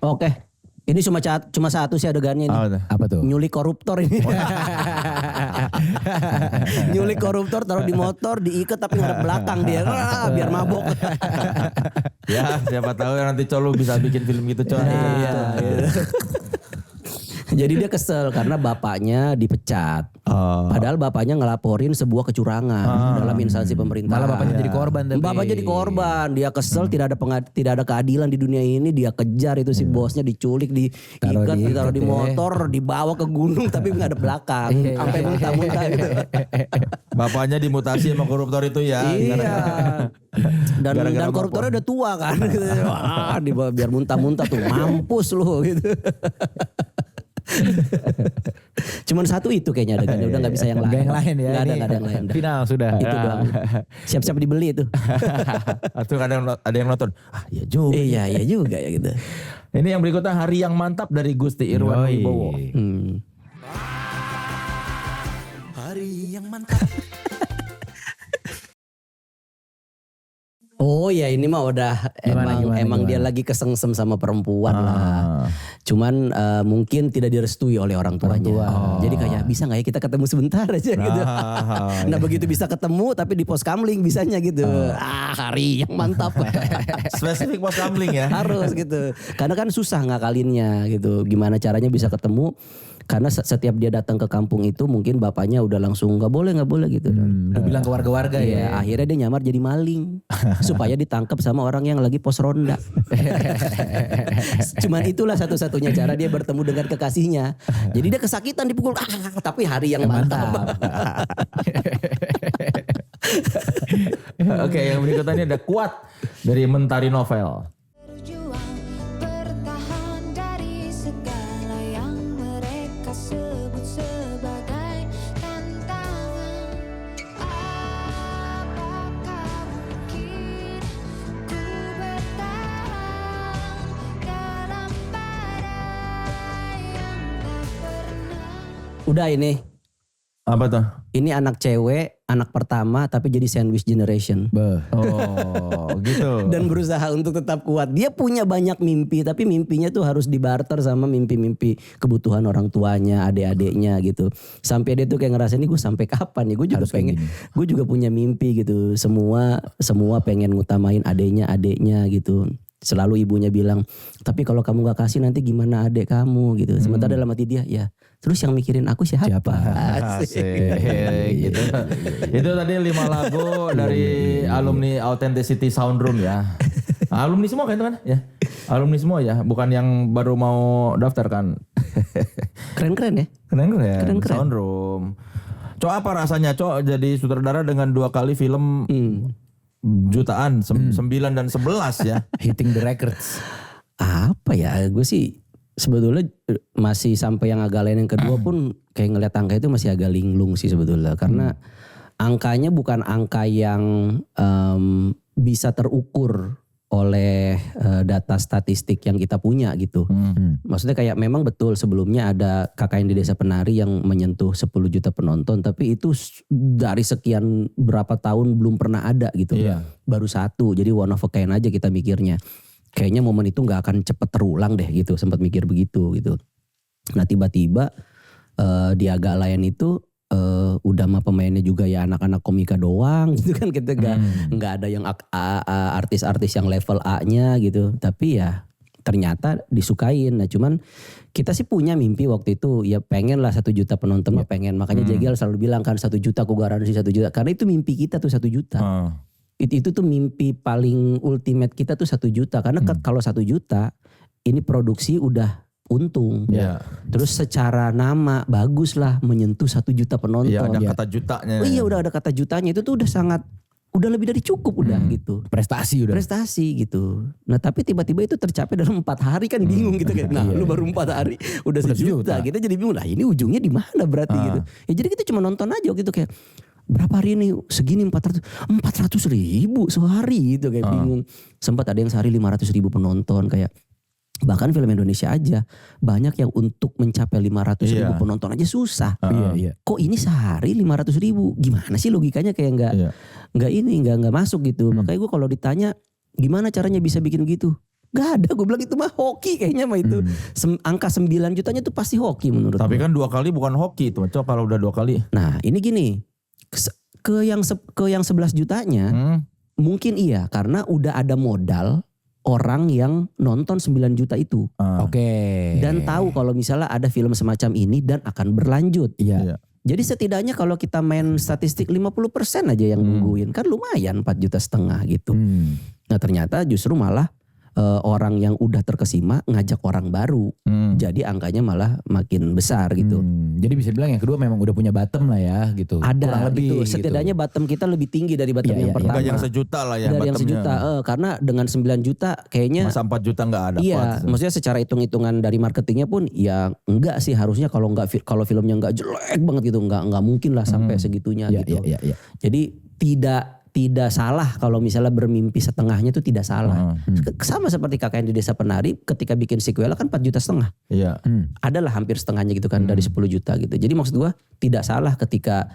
Oke. Ini cuma satu sih adegannya ini. Apa tuh? Nyulik koruptor ini. Nyulik koruptor taruh di motor, diikat tapi ngadep belakang dia. Biar mabok. Ya siapa tahu nanti Colo bisa bikin film gitu Colo. Iya. Jadi dia kesel karena bapaknya dipecat. Padahal bapaknya ngelaporin sebuah kecurangan dalam instansi pemerintah. Malah bapaknya jadi korban. Bapaknya jadi korban. Dia kesel tidak ada keadilan di dunia ini. Dia kejar itu si bosnya, diculik, diikat, ditaruh di motor, dibawa ke gunung tapi nggak ada belakang. Sampai muntah-muntah gitu. Bapaknya dimutasi sama koruptor itu ya. Iya. Dan koruptornya udah tua kan. Wah, biar muntah-muntah tuh. Mampus lu gitu. Cuman satu itu kayaknya adegannya, udah nggak bisa yang lain. Gak yang lain ya. Nggak ada yang lain. Final sudah. Itu doang. Siap-siap dibeli itu. Atau ada yang nonton. Iya juga. Iya juga ya gitu. Ini yang berikutnya Hari yang Mantap dari Gusti Irwan Wibowo. Hari yang mantap. Oh ya ini mah udah emang dia lagi kesengsem sama perempuan lah. Cuman mungkin tidak direstui oleh orang tuanya. Jadi kayak bisa gak ya kita ketemu sebentar aja gitu. Nah begitu bisa ketemu tapi di pos kamling bisanya gitu. Hari yang mantap. Spesifik pos kamling ya. Harus gitu. Karena kan susah ngakalinnya gitu. Gimana caranya bisa ketemu. Karena setiap dia datang ke kampung itu mungkin bapaknya udah langsung nggak boleh gitu. Udah bilang ke warga-warga ya. Akhirnya dia nyamar jadi maling supaya ditangkap sama orang yang lagi pos ronda. Cuman itulah satu-satunya cara dia bertemu dengan kekasihnya. Jadi dia kesakitan dipukul, tapi hari yang mantap. Oke, yang berikutnya ini ada Kuat dari Mentari Novel. Udah ini. Apa tuh? Ini anak cewek, anak pertama tapi jadi sandwich generation. Oh gitu. Dan berusaha untuk tetap kuat. Dia punya banyak mimpi tapi mimpinya tuh harus dibarter sama mimpi-mimpi kebutuhan orang tuanya, adik-adiknya gitu. Sampai dia tuh kayak ngerasa ini gue sampai kapan nih? Gue juga pengen, gue juga punya mimpi gitu. Semua pengen ngutamain adiknya gitu. Selalu ibunya bilang, tapi kalau kamu gak kasih nanti gimana adik kamu gitu. Sementara dalam hati dia, ya terus yang mikirin aku siapa? Asik. Gitu. Itu tadi 5 lagu dari alumni Authenticity Soundroom ya. Alumni semua kan itu kan ya? Alumni semua ya, bukan yang baru mau daftar kan. Keren-keren ya? Keren. Soundroom. Cok apa rasanya Cok jadi sutradara dengan 2 kali film jutaan 9 dan 11 ya. Hitting the records. Apa ya, gue sih sebetulnya masih sampai yang agak lain yang kedua pun kayak ngeliat angka itu masih agak linglung sih sebetulnya. Karena angkanya bukan angka yang bisa terukur oleh data statistik yang kita punya gitu. Maksudnya kayak memang betul sebelumnya ada KKN di Desa Penari yang menyentuh 10 juta penonton. Tapi itu dari sekian berapa tahun belum pernah ada gitu. Baru 1, jadi one of a kind aja kita mikirnya. Kayaknya momen itu gak akan cepet terulang deh gitu. Sempat mikir begitu gitu. Nah tiba-tiba di Agak Layan itu udah mah pemainnya juga ya anak-anak komika doang gitu kan, kita nggak ada yang artis-artis yang level A-nya gitu, tapi ya ternyata disukain. Nah cuman kita sih punya mimpi waktu itu ya pengen lah 1 juta penonton mah pengen, makanya Jegel selalu bilang kan 1 juta aku garansi 1 juta karena itu mimpi kita tuh 1 juta. Itu tuh mimpi paling ultimate kita tuh 1 juta karena kalau 1 juta ini produksi udah untung. Terus secara nama bagus lah menyentuh 1 juta penonton. Iya ada kata jutanya. Oh iya udah ada kata jutanya, itu tuh udah sangat, udah lebih dari cukup udah gitu. Prestasi gitu. Nah tapi tiba-tiba itu tercapai dalam 4 hari kan bingung gitu kan. Nah lu baru 4 hari udah 1 juta. Kita jadi bingung lah ini ujungnya di mana berarti gitu. Ya jadi kita cuma nonton aja gitu kayak berapa hari ini segini 400 ribu sehari gitu kayak bingung. Sempat ada yang sehari 500 ribu penonton kayak. Bahkan film Indonesia aja banyak yang untuk mencapai 500 ribu penonton aja susah. Kok ini sehari 500 ribu? Gimana sih logikanya kayak nggak masuk gitu. Makanya gue kalau ditanya gimana caranya bisa bikin gitu, Gak ada, gue bilang itu mah hoki kayaknya mah itu. Angka 9 jutanya itu pasti hoki menurut Tapi gue. kan 2 kali bukan hoki itu. Coba kalau udah 2 kali. Nah ini gini, ke yang 11 jutanya mungkin iya karena udah ada modal orang yang nonton 9 juta itu. Oke. Dan tahu kalau misalnya ada film semacam ini dan akan berlanjut. Iya. Jadi setidaknya kalau kita main statistik 50% aja yang nungguin kan lumayan 4,5 juta gitu. Nah ternyata justru malah orang yang udah terkesima ngajak orang baru. Jadi angkanya malah makin besar gitu. Jadi bisa bilang yang kedua memang udah punya bottom lah ya gitu. Ada kurang lebih gitu. Setidaknya bottom kita lebih tinggi dari bottom yang pertama. Enggak yang sejuta lah ya. Dari yang sejuta. Karena dengan 9 juta kayaknya. Masa 4 juta enggak ada. Iya, maksudnya secara hitung-hitungan dari marketingnya pun ya enggak sih harusnya kalau filmnya enggak jelek banget gitu enggak mungkin lah sampai segitunya gitu. Iya. Jadi tidak salah kalau misalnya bermimpi setengahnya itu tidak salah. Sama seperti KKN di Desa Penari ketika bikin sequel kan 4,5 juta. Iya. Adalah hampir setengahnya gitu kan dari 10 juta gitu. Jadi maksud gua tidak salah ketika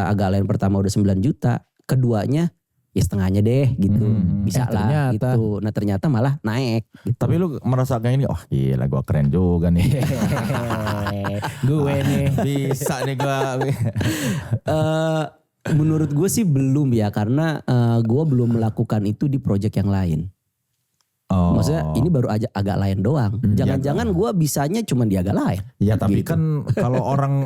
Agak Lain pertama udah 9 juta, keduanya ya setengahnya deh gitu. Bisa lah gitu. Nah ternyata malah naik gitu. Tapi lu merasa kayak ini, gila gua keren juga nih. Gue nih. Bisa nih gua. Menurut gue sih belum ya karena gue belum melakukan itu di project yang lain. Maksudnya ini baru aja Agak Lain doang. Jangan-jangan gue bisanya cuma di Agak Lain. Ya tapi gitu. kan kalau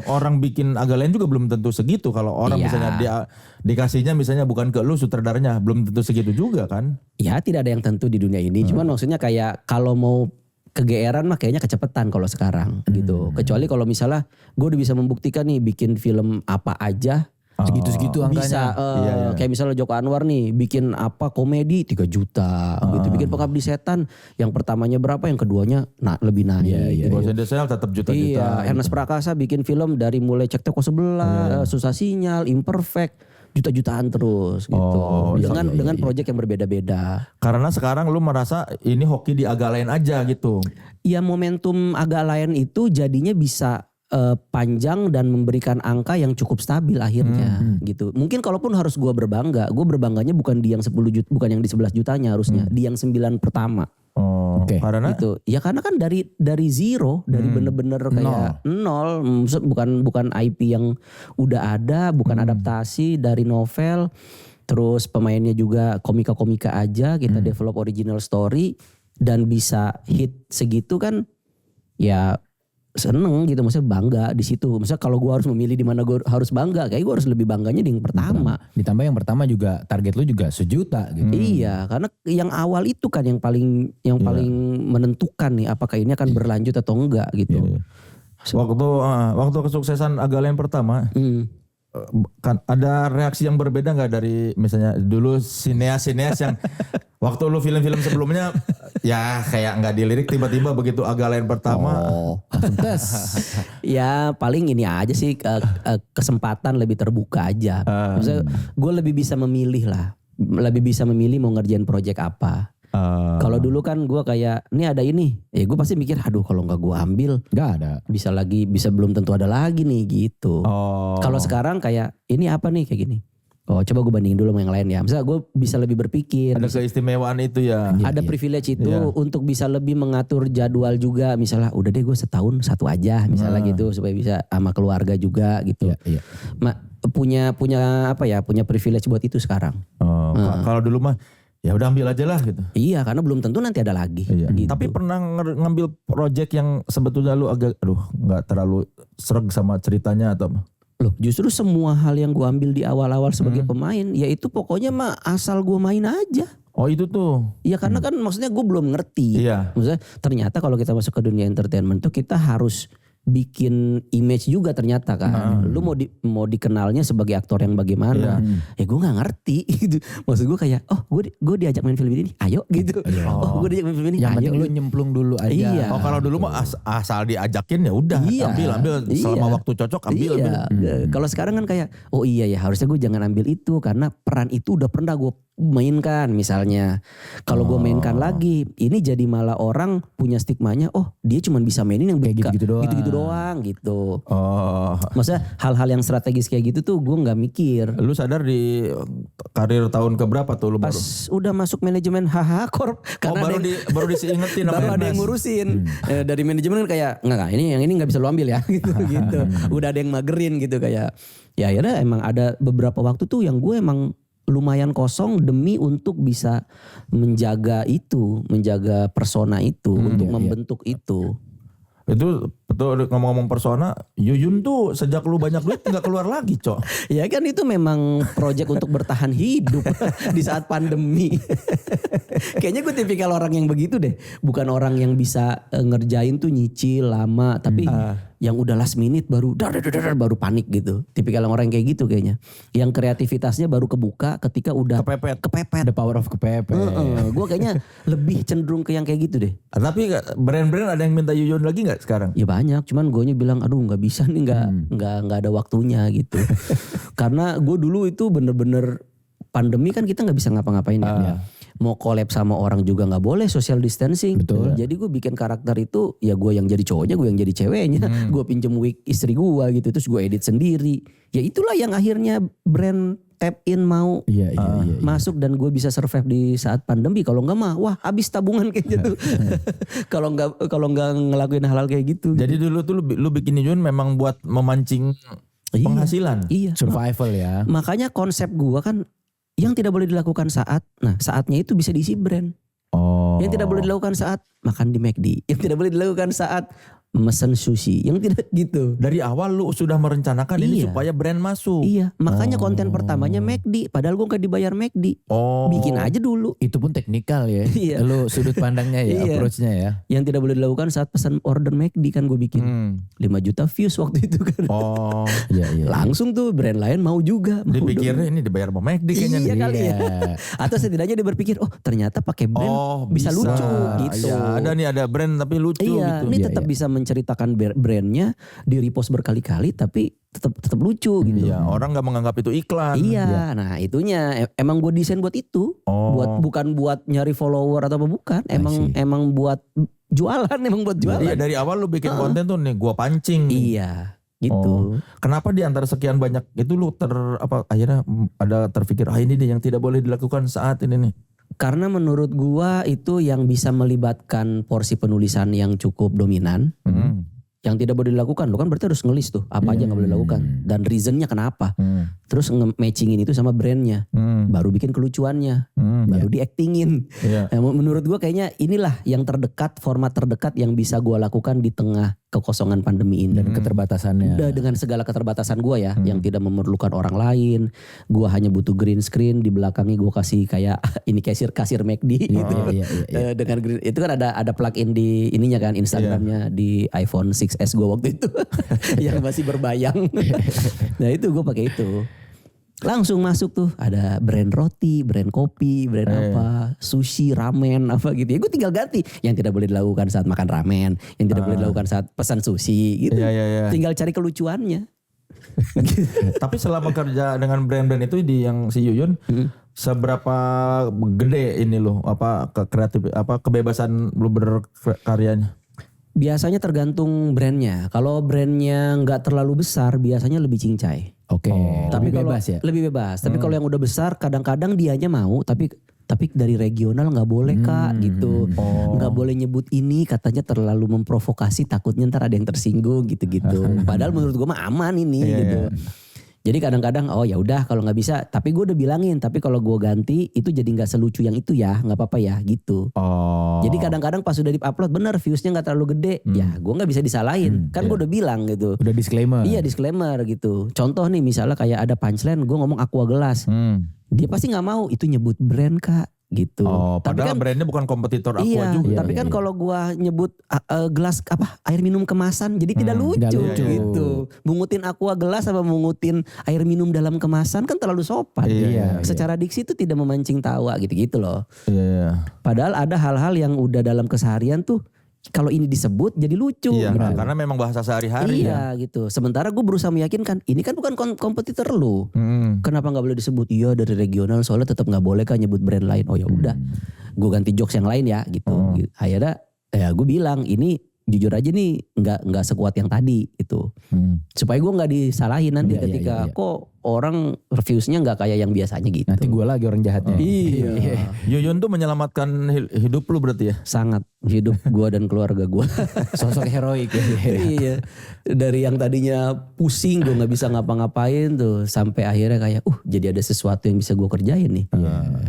orang bikin Agak Lain juga belum tentu segitu. Kalau orang misalnya dikasihnya misalnya bukan ke lu sutradaranya, belum tentu segitu juga kan. Ya tidak ada yang tentu di dunia ini. Cuman maksudnya kayak kalau mau kegeeran mah kayaknya kecepatan kalau sekarang gitu. Kecuali kalau misalnya gue udah bisa membuktikan nih bikin film apa aja. Segitu-segitu angkanya. Bisa kayak misalnya Joko Anwar nih bikin apa komedi 3 juta gitu. Bikin Pengabdi Setan yang pertamanya berapa yang keduanya lebih naik. Ghost in the Shell tetap juta-juta. Iya, Ernest Prakasa bikin film dari mulai Cek Toko Sebelah, Susah Sinyal, Imperfect, juta-jutaan terus gitu. Dengan proyek yang berbeda-beda. Karena sekarang lu merasa ini hoki di Agak Lain aja gitu. Ya momentum Agak Lain itu jadinya bisa panjang dan memberikan angka yang cukup stabil akhirnya gitu. Mungkin kalaupun harus gue berbangganya bukan di yang 10 juta, bukan yang di 11 jutanya harusnya, di yang 9 pertama. Karena gitu. Ya karena kan dari zero, dari bener-bener kayak nol, bukan IP yang udah ada, bukan adaptasi dari novel. Terus pemainnya juga komika-komika aja, kita develop original story dan bisa hit segitu kan ya seneng gitu, maksudnya bangga di situ. Maksudnya kalau gue harus memilih di mana gue harus bangga, kayak gue harus lebih bangganya di yang pertama. Ditambah yang pertama juga target lu juga 1 juta gitu. Iya, karena yang awal itu kan yang paling menentukan nih apakah ini akan berlanjut atau enggak gitu. Waktu kesuksesan Agak Lain pertama, kan ada reaksi yang berbeda nggak dari misalnya dulu sineas yang waktu lu film-film sebelumnya ya kayak nggak dilirik, tiba-tiba begitu Agak Lain pertama ya paling ini aja sih kesempatan lebih terbuka aja. Maksudnya gue lebih bisa memilih mau ngerjain project apa. Kalau dulu kan gue kayak ini ada ini, gue pasti mikir aduh kalau nggak gue ambil nggak ada, bisa belum tentu ada lagi nih gitu. Kalau sekarang kayak ini apa nih kayak gini, coba gue bandingin dulu sama yang lain ya. Misalnya gue bisa lebih berpikir. Ada keistimewaan itu ya. Ada privilege itu untuk bisa lebih mengatur jadwal juga. Misalnya udah deh gue setahun satu aja misalnya gitu supaya bisa sama keluarga juga gitu. Punya privilege buat itu sekarang. Kalau dulu mah ya udah ambil aja lah gitu. Iya, karena belum tentu nanti ada lagi. Gitu. Tapi pernah ngambil project yang sebetulnya lu agak nggak terlalu sreg sama ceritanya atau? Loh, justru semua hal yang gue ambil di awal-awal sebagai pemain, yaitu pokoknya mah asal gue main aja. Oh itu tuh. Iya karena kan maksudnya gue belum ngerti. Iya. Maksudnya ternyata kalau kita masuk ke dunia entertainment tuh kita harus bikin image juga ternyata kan. Lu mau dikenalnya sebagai aktor yang bagaimana? Ya gue nggak ngerti gitu. Maksud gue kayak gue diajak main film ini, ayo gitu. Gue diajak main film ini, yang ayo. penting lu nyemplung dulu aja. Iya. Kalau dulu mah asal diajakin ya udah ambil selama waktu cocok ambil. Kalau sekarang kan kayak iya ya harusnya gue jangan ambil itu karena peran itu udah pernah gue mainkan misalnya. Kalau gue mainkan lagi, ini jadi malah orang punya stigmanya, oh dia cuma bisa mainin yang gitu-gitu doang gitu. Maksudnya hal-hal yang strategis kayak gitu tuh gue nggak mikir. Lu sadar di karir tahun keberapa tuh lu Pas udah masuk manajemen HH Corp, karena baru diingetin baru ada yang ngurusin. Dari manajemen kan kayak enggak ini nggak bisa lu ambil ya gitu. Udah ada yang magerin gitu kayak. Ya akhirnya emang ada beberapa waktu tuh yang gue emang lumayan kosong demi untuk bisa menjaga persona itu, untuk membentuk itu. Itu betul, ngomong-ngomong persona, Yuyun tuh sejak lu banyak duit gak keluar lagi, Cok. Ya kan itu memang project untuk bertahan hidup di saat pandemi. Kayaknya gue tipikal orang yang begitu deh. Bukan orang yang bisa ngerjain tuh nyicil lama, tapi yang udah last minute baru baru panik gitu. Tipikal orang kayak gitu kayaknya. Yang kreativitasnya baru kebuka ketika udah kepepet. The power of kepepet. Gue kayaknya lebih cenderung ke yang kayak gitu deh. Tapi brand-brand ada yang minta Yuyun lagi gak sekarang? Ya banyak, cuman gue bilang aduh nggak bisa nih, nggak ada waktunya gitu. Karena gue dulu itu bener-bener pandemi kan kita nggak bisa ngapa-ngapain ya. Mau collab sama orang juga nggak boleh, social distancing. Betul. Jadi gue bikin karakter itu ya gue yang jadi cowoknya, gue yang jadi ceweknya. Gue pinjem wig istri gue gitu, terus gue edit sendiri. Ya itulah yang akhirnya brand tap in mau masuk dan gue bisa survive di saat pandemi. Kalau nggak mah wah habis tabungan kayak gitu. Kalau nggak ngelakuin hal-hal kayak gitu. Jadi dulu tuh lu bikin Yuyun memang buat memancing penghasilan. Iya. Survival ya. Makanya konsep gue kan yang tidak boleh dilakukan saatnya itu bisa diisi brand. Yang tidak boleh dilakukan saat makan di McD. Yang tidak boleh dilakukan saat mesen sushi. Yang tidak gitu. Dari awal lu sudah merencanakan ini supaya brand masuk. Iya, makanya konten pertamanya McD. Padahal gue gak dibayar McD. Bikin aja dulu. Itu pun teknikal ya. Iya. Lu sudut pandangnya ya, approach-nya ya. Yang tidak boleh dilakukan saat pesan order McD kan gue bikin. 5 juta views waktu itu kan. Iya. Langsung tuh brand lain mau juga. Dipikirnya ini dibayar sama McD kayaknya. Iya kali ya. Atau setidaknya dia berpikir, oh ternyata pakai brand bisa lucu gitu. Iya, ada brand tapi lucu gitu. Ini tetap bisa menceritakan brandnya, di repost berkali-kali tapi tetap lucu gitu. Iya, orang nggak menganggap itu iklan. Iya, nah itunya emang gue desain buat itu, bukan buat nyari follower atau apa, bukan. Emang buat jualan, Iya, dari awal lu bikin konten tuh nih, gua pancing. Iya, gitu. Kenapa di antara sekian banyak itu lu akhirnya ada terpikir ini deh yang tidak boleh dilakukan saat ini nih? Karena menurut gua itu yang bisa melibatkan porsi penulisan yang cukup dominan. Yang tidak boleh dilakukan, lo kan berarti harus ngelis tuh apa aja nggak boleh dilakukan dan reasonnya kenapa. Terus nge-matchingin itu sama brandnya, baru bikin kelucuannya, baru di-actingin. Menurut gua kayaknya inilah yang terdekat, format terdekat yang bisa gua lakukan di tengah kekosongan pandemi ini. Dan keterbatasannya. Dengan segala keterbatasan gua ya, yang tidak memerlukan orang lain. Gua hanya butuh green screen, di belakangnya gua kasih kayak ini kasir McD gitu. Dengan green, itu kan ada plugin di ininya kan, Instagramnya di iPhone 6s gua waktu itu yang masih berbayang. Nah itu gua pakai itu. Langsung masuk tuh, ada brand roti, brand kopi, brand apa, sushi, ramen apa gitu. Ya gue tinggal ganti. Yang tidak boleh dilakukan saat makan ramen, yang tidak boleh dilakukan saat pesan sushi gitu. Tinggal cari kelucuannya. Tapi selama kerja dengan brand-brand itu di yang si Yuyun, seberapa gede ini loh kebebasan lu berkaryanya? Biasanya tergantung brandnya. Kalau brandnya nggak terlalu besar, biasanya lebih cincai. Oke. Tapi lebih kalau bebas ya. Lebih bebas. Tapi kalau yang udah besar, kadang-kadang dianya mau. Tapi dari regional nggak boleh kak gitu. Nggak boleh nyebut ini, katanya terlalu memprovokasi. Takutnya ntar ada yang tersinggung gitu-gitu. Padahal menurut gue mah aman ini gitu. Jadi kadang-kadang ya udah kalau nggak bisa, tapi gue udah bilangin, tapi kalau gue ganti itu jadi nggak selucu yang itu ya, nggak apa-apa ya gitu. Jadi kadang-kadang pas udah di-upload bener viewsnya nggak terlalu gede, ya gue nggak bisa disalahin, kan gue udah bilang gitu. Udah disclaimer. Iya disclaimer gitu. Contoh nih misalnya kayak ada punchline, gue ngomong aqua gelas, dia pasti nggak mau itu nyebut brand kak. Gitu. Tapi padahal kan brandnya bukan kompetitor Aqua juga. Tapi kan kalau gua nyebut gelas air minum kemasan jadi tidak lucu gitu. Mungutin Aqua gelas sama mungutin air minum dalam kemasan kan terlalu sopan. Secara diksi itu tidak memancing tawa gitu-gitu loh. Padahal ada hal-hal yang udah dalam keseharian tuh kalau ini disebut jadi lucu. Iya, gitu. karena memang bahasa sehari-hari iya gitu. Sementara gue berusaha meyakinkan ini kan bukan kompetitor lu. Kenapa nggak boleh disebut? Iya dari regional soalnya tetap nggak boleh kan nyebut brand lain. Oh ya udah, gue ganti jokes yang lain ya gitu. Akhirnya ya gue bilang ini jujur aja nih nggak sekuat yang tadi itu. Supaya gue nggak disalahin nanti ketika kok orang reviewsnya nggak kayak yang biasanya gitu. Nanti gue lagi orang jahatnya. Iya. Yuyun tuh menyelamatkan hidup lu berarti ya? Sangat hidup gue dan keluarga gue. Sosok heroik ya. Iya. Dari yang tadinya pusing gue nggak bisa ngapa-ngapain tuh sampai akhirnya kayak jadi ada sesuatu yang bisa gue kerjain nih.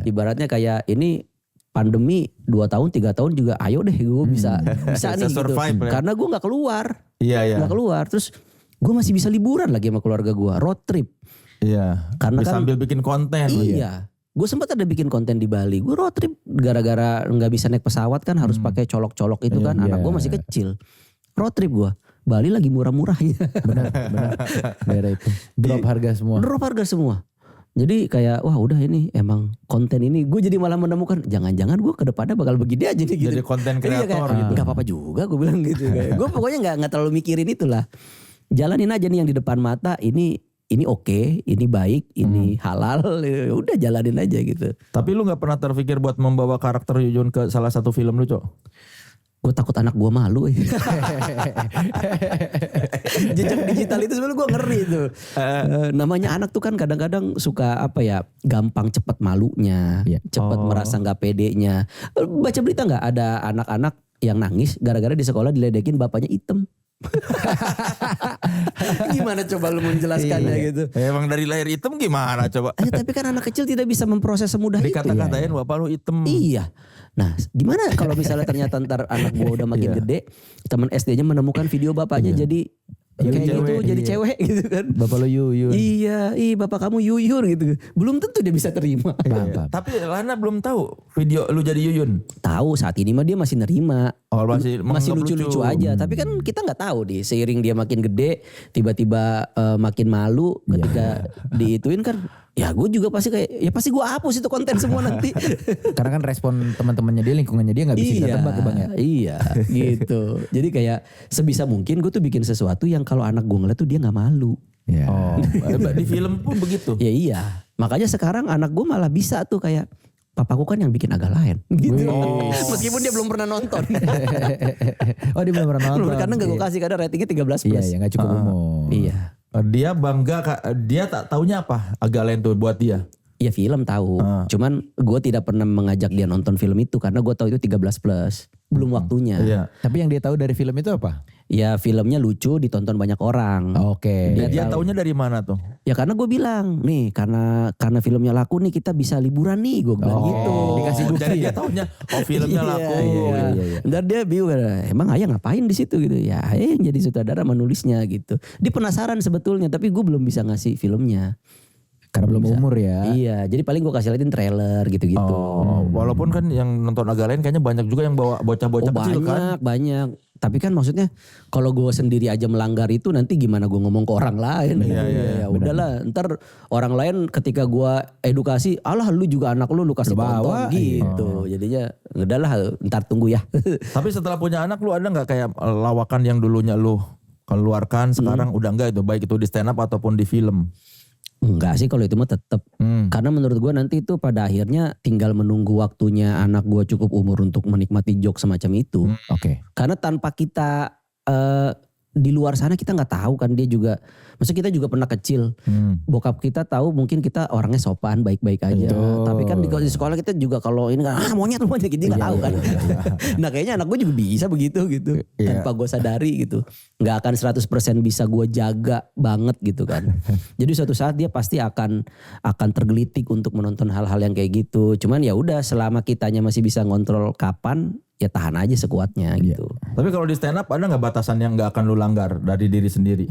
Ibaratnya kayak ini pandemi 2 tahun 3 tahun juga ayo deh gue bisa nih gitu. Karena gue nggak keluar. Iya. Nggak keluar. Terus gue masih bisa liburan lagi sama keluarga gue, road trip. Iya. Karena bisa kan sambil bikin konten. Iya. Gue sempat ada bikin konten di Bali. Gue road trip gara-gara nggak bisa naik pesawat kan harus pakai colok-colok itu kan. Anak gue masih kecil. Road trip gue. Bali lagi murah-murahnya. Benar. Daerah itu. Drop harga semua. Jadi kayak wah udah ini emang konten ini gue jadi malah menemukan jangan-jangan gue ke depannya bakal begini aja nih gitu. Jadi konten kreator gitu. Gak apa-apa juga gue bilang gitu. Gue pokoknya nggak terlalu mikirin itulah. Jalanin aja nih yang di depan mata ini oke, ini baik, ini halal, udah jalanin aja gitu. Tapi lu nggak pernah terpikir buat membawa karakter Yuyun ke salah satu film lu, Cok? Gue takut anak gue malu. Jejak digital itu sebenarnya gue ngeri tuh. Namanya anak tuh kan kadang-kadang suka gampang cepat malunya, cepat merasa nggak pedenya. Baca berita nggak ada anak-anak yang nangis gara-gara di sekolah diledekin bapaknya hitam. Gimana coba lu menjelaskannya gitu? Emang dari lahir hitam gimana coba? Tapi kan anak kecil tidak bisa memproses semudah itu. Dikata-katain bapak lu hitam. Iya. Nah gimana kalau misalnya ternyata ntar anak gua udah makin gede, teman SD-nya menemukan video bapaknya jadi kayak gitu, jadi cewek gitu kan. Bapak lu Yuyun. Iya, bapak kamu Yuyun gitu. Belum tentu dia bisa terima. Tapi Lana belum tahu video lu jadi Yuyun. Tahu saat ini mah dia masih nerima. Oh, masih lucu-lucu aja. Tapi kan kita nggak tahu seiring dia makin gede, tiba-tiba makin malu ketika diituin kan. Ya gue juga pasti pasti gue hapus itu konten semua nanti. Karena kan respon teman-temannya dia, lingkungannya dia nggak bisa kita tebak ya Bang ya. Iya gitu. Jadi kayak sebisa mungkin gue tuh bikin sesuatu yang kalau anak gue ngeliat tuh dia nggak malu. Ya. Oh, di film pun begitu. Ya iya. Makanya sekarang anak gue malah bisa tuh kayak papaku kan yang bikin agak lain gitu. Meskipun dia belum pernah nonton. Oh dia belum pernah nonton. Karena gak gue kasih karena ratingnya 13+. Iya gak cukup umur. Iya. Dia bangga, dia tak taunya apa agak lain tuh buat dia. Ya film tahu. Cuman gue tidak pernah mengajak dia nonton film itu karena gue tahu itu 13+. Belum waktunya. Iya. Tapi yang dia tahu dari film itu apa? Ya filmnya lucu, ditonton banyak orang. Oke. Dia taunya dari mana tuh? Ya karena gue bilang nih karena filmnya laku nih kita bisa liburan nih, gue bilang gitu. Dikasih bukti. Jadi dia taunya filmnya laku. Iya. Ntar dia bingung emang ayah ngapain di situ gitu. Ya ayah yang jadi sutradara menulisnya gitu. Dia penasaran sebetulnya tapi gue belum bisa ngasih filmnya. Karena belum umur ya. Iya, jadi paling gue kasih liatin trailer gitu-gitu. Walaupun kan yang nonton agak lain kayaknya banyak juga yang bawa bocah-bocah kecil kan. Banyak. Tapi kan maksudnya kalau gue sendiri aja melanggar itu nanti gimana gue ngomong ke orang lain. Ya udahlah, ntar orang lain ketika gue edukasi, alah lu juga anak lu kasih tonton gitu. Jadinya udahlah ntar tunggu ya. Tapi setelah punya anak lu ada gak kayak lawakan yang dulunya lu keluarkan sekarang udah enggak itu baik itu di stand up ataupun di film? Enggak sih kalau itu mah tetap. Karena menurut gue nanti itu pada akhirnya tinggal menunggu waktunya anak gue cukup umur untuk menikmati joke semacam itu. Oke. Karena tanpa kita di luar sana kita nggak tahu kan dia juga. Maksudnya kita juga pernah kecil. Bokap kita tahu mungkin kita orangnya sopan baik-baik aja. Tapi kan di sekolah kita juga kalau ini kan monyet gitu nggak tahu kan. Nah kayaknya anak gue juga bisa begitu gitu. Tanpa gue sadari gitu. Nggak akan 100% bisa gue jaga banget gitu kan. Jadi suatu saat dia pasti akan tergelitik untuk menonton hal-hal yang kayak gitu. Cuman ya udah selama kitanya masih bisa ngontrol kapan ya tahan aja sekuatnya gitu. Tapi kalau di stand up ada gak batasan yang gak akan lu langgar dari diri sendiri?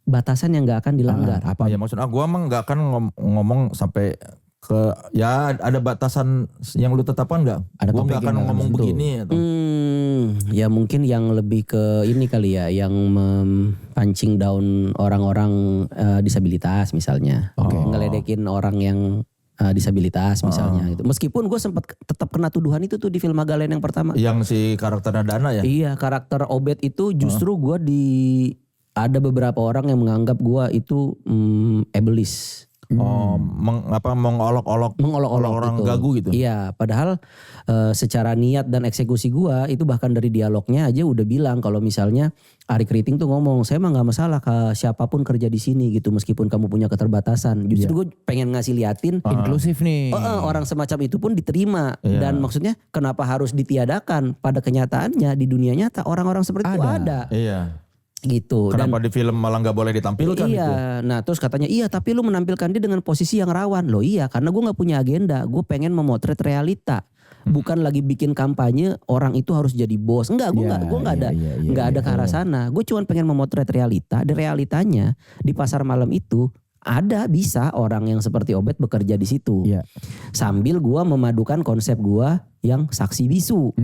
Batasan yang gak akan dilanggar? Apa ya maksudnya gue emang gak akan ngomong sampai ke ya ada batasan yang lu tetapkan gak? Gue gak akan ngomong begini atau? Ya mungkin yang lebih ke ini kali ya, yang pancing down orang-orang disabilitas misalnya. Ngeledekin orang yang disabilitas misalnya gitu. Meskipun gue sempat tetap kena tuduhan itu tuh di film Magalen yang pertama. Yang si karakternya Dana ya? Iya, karakter Obed itu justru gue ada beberapa orang yang menganggap gue itu iblis. Mengolok-olok orang gitu. gagu gitu. Iya, padahal secara niat dan eksekusi gua itu bahkan dari dialognya aja udah bilang kalau misalnya Ari Kriting tuh ngomong, saya mah nggak masalah ke siapapun kerja di sini gitu meskipun kamu punya keterbatasan. Justru gue pengen ngasih liatin inklusif nih. Orang semacam itu pun diterima dan maksudnya kenapa harus ditiadakan? Pada kenyataannya di dunia nyata orang-orang seperti itu ada. Iya. Gitu. Kenapa di film malah nggak boleh ditampilkan iya, itu? Nah terus katanya iya tapi lu menampilkan dia dengan posisi yang rawan. Loh iya karena gue gak punya agenda. Gue pengen memotret realita. Bukan lagi bikin kampanye orang itu harus jadi bos. Enggak, gue nggak ada ke arah sana. Gue cuma pengen memotret realita. Dan realitanya di pasar malam itu bisa orang yang seperti Obed bekerja di situ. Sambil gue memadukan konsep gue yang saksi bisu.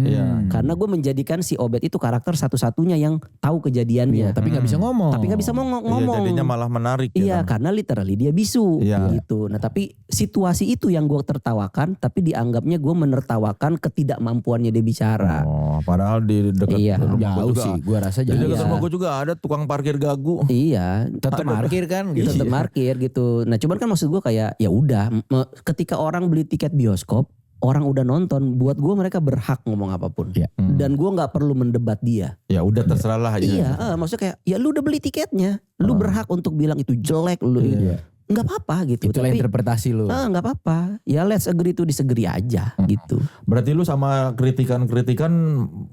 Karena gue menjadikan si Obed itu karakter satu-satunya yang tahu kejadiannya. Tapi gak bisa ngomong. Iya, jadinya malah menarik. Iya karena literally dia bisu gitu. Nah tapi situasi itu yang gue tertawakan. Tapi dianggapnya gue menertawakan ketidakmampuannya dia bicara. Padahal di dekat rumah gue juga. Gue rasa di dekat rumah gue juga ada tukang parkir gagu. Iya. Tetap parkir kan gitu. Tetap parkir gitu. Nah cuman kan maksud gue kayak ya udah ketika orang beli tiket bioskop, orang udah nonton, buat gue mereka berhak ngomong apapun. Dan gue gak perlu mendebat dia. Ya udah terserah lah. Iya, maksudnya kayak ya lu udah beli tiketnya. Lu berhak untuk bilang itu jelek. Gak apa-apa gitu. Itulah interpretasi lu. Gak apa-apa. Ya let's agree to disagree aja gitu. Berarti lu sama kritikan-kritikan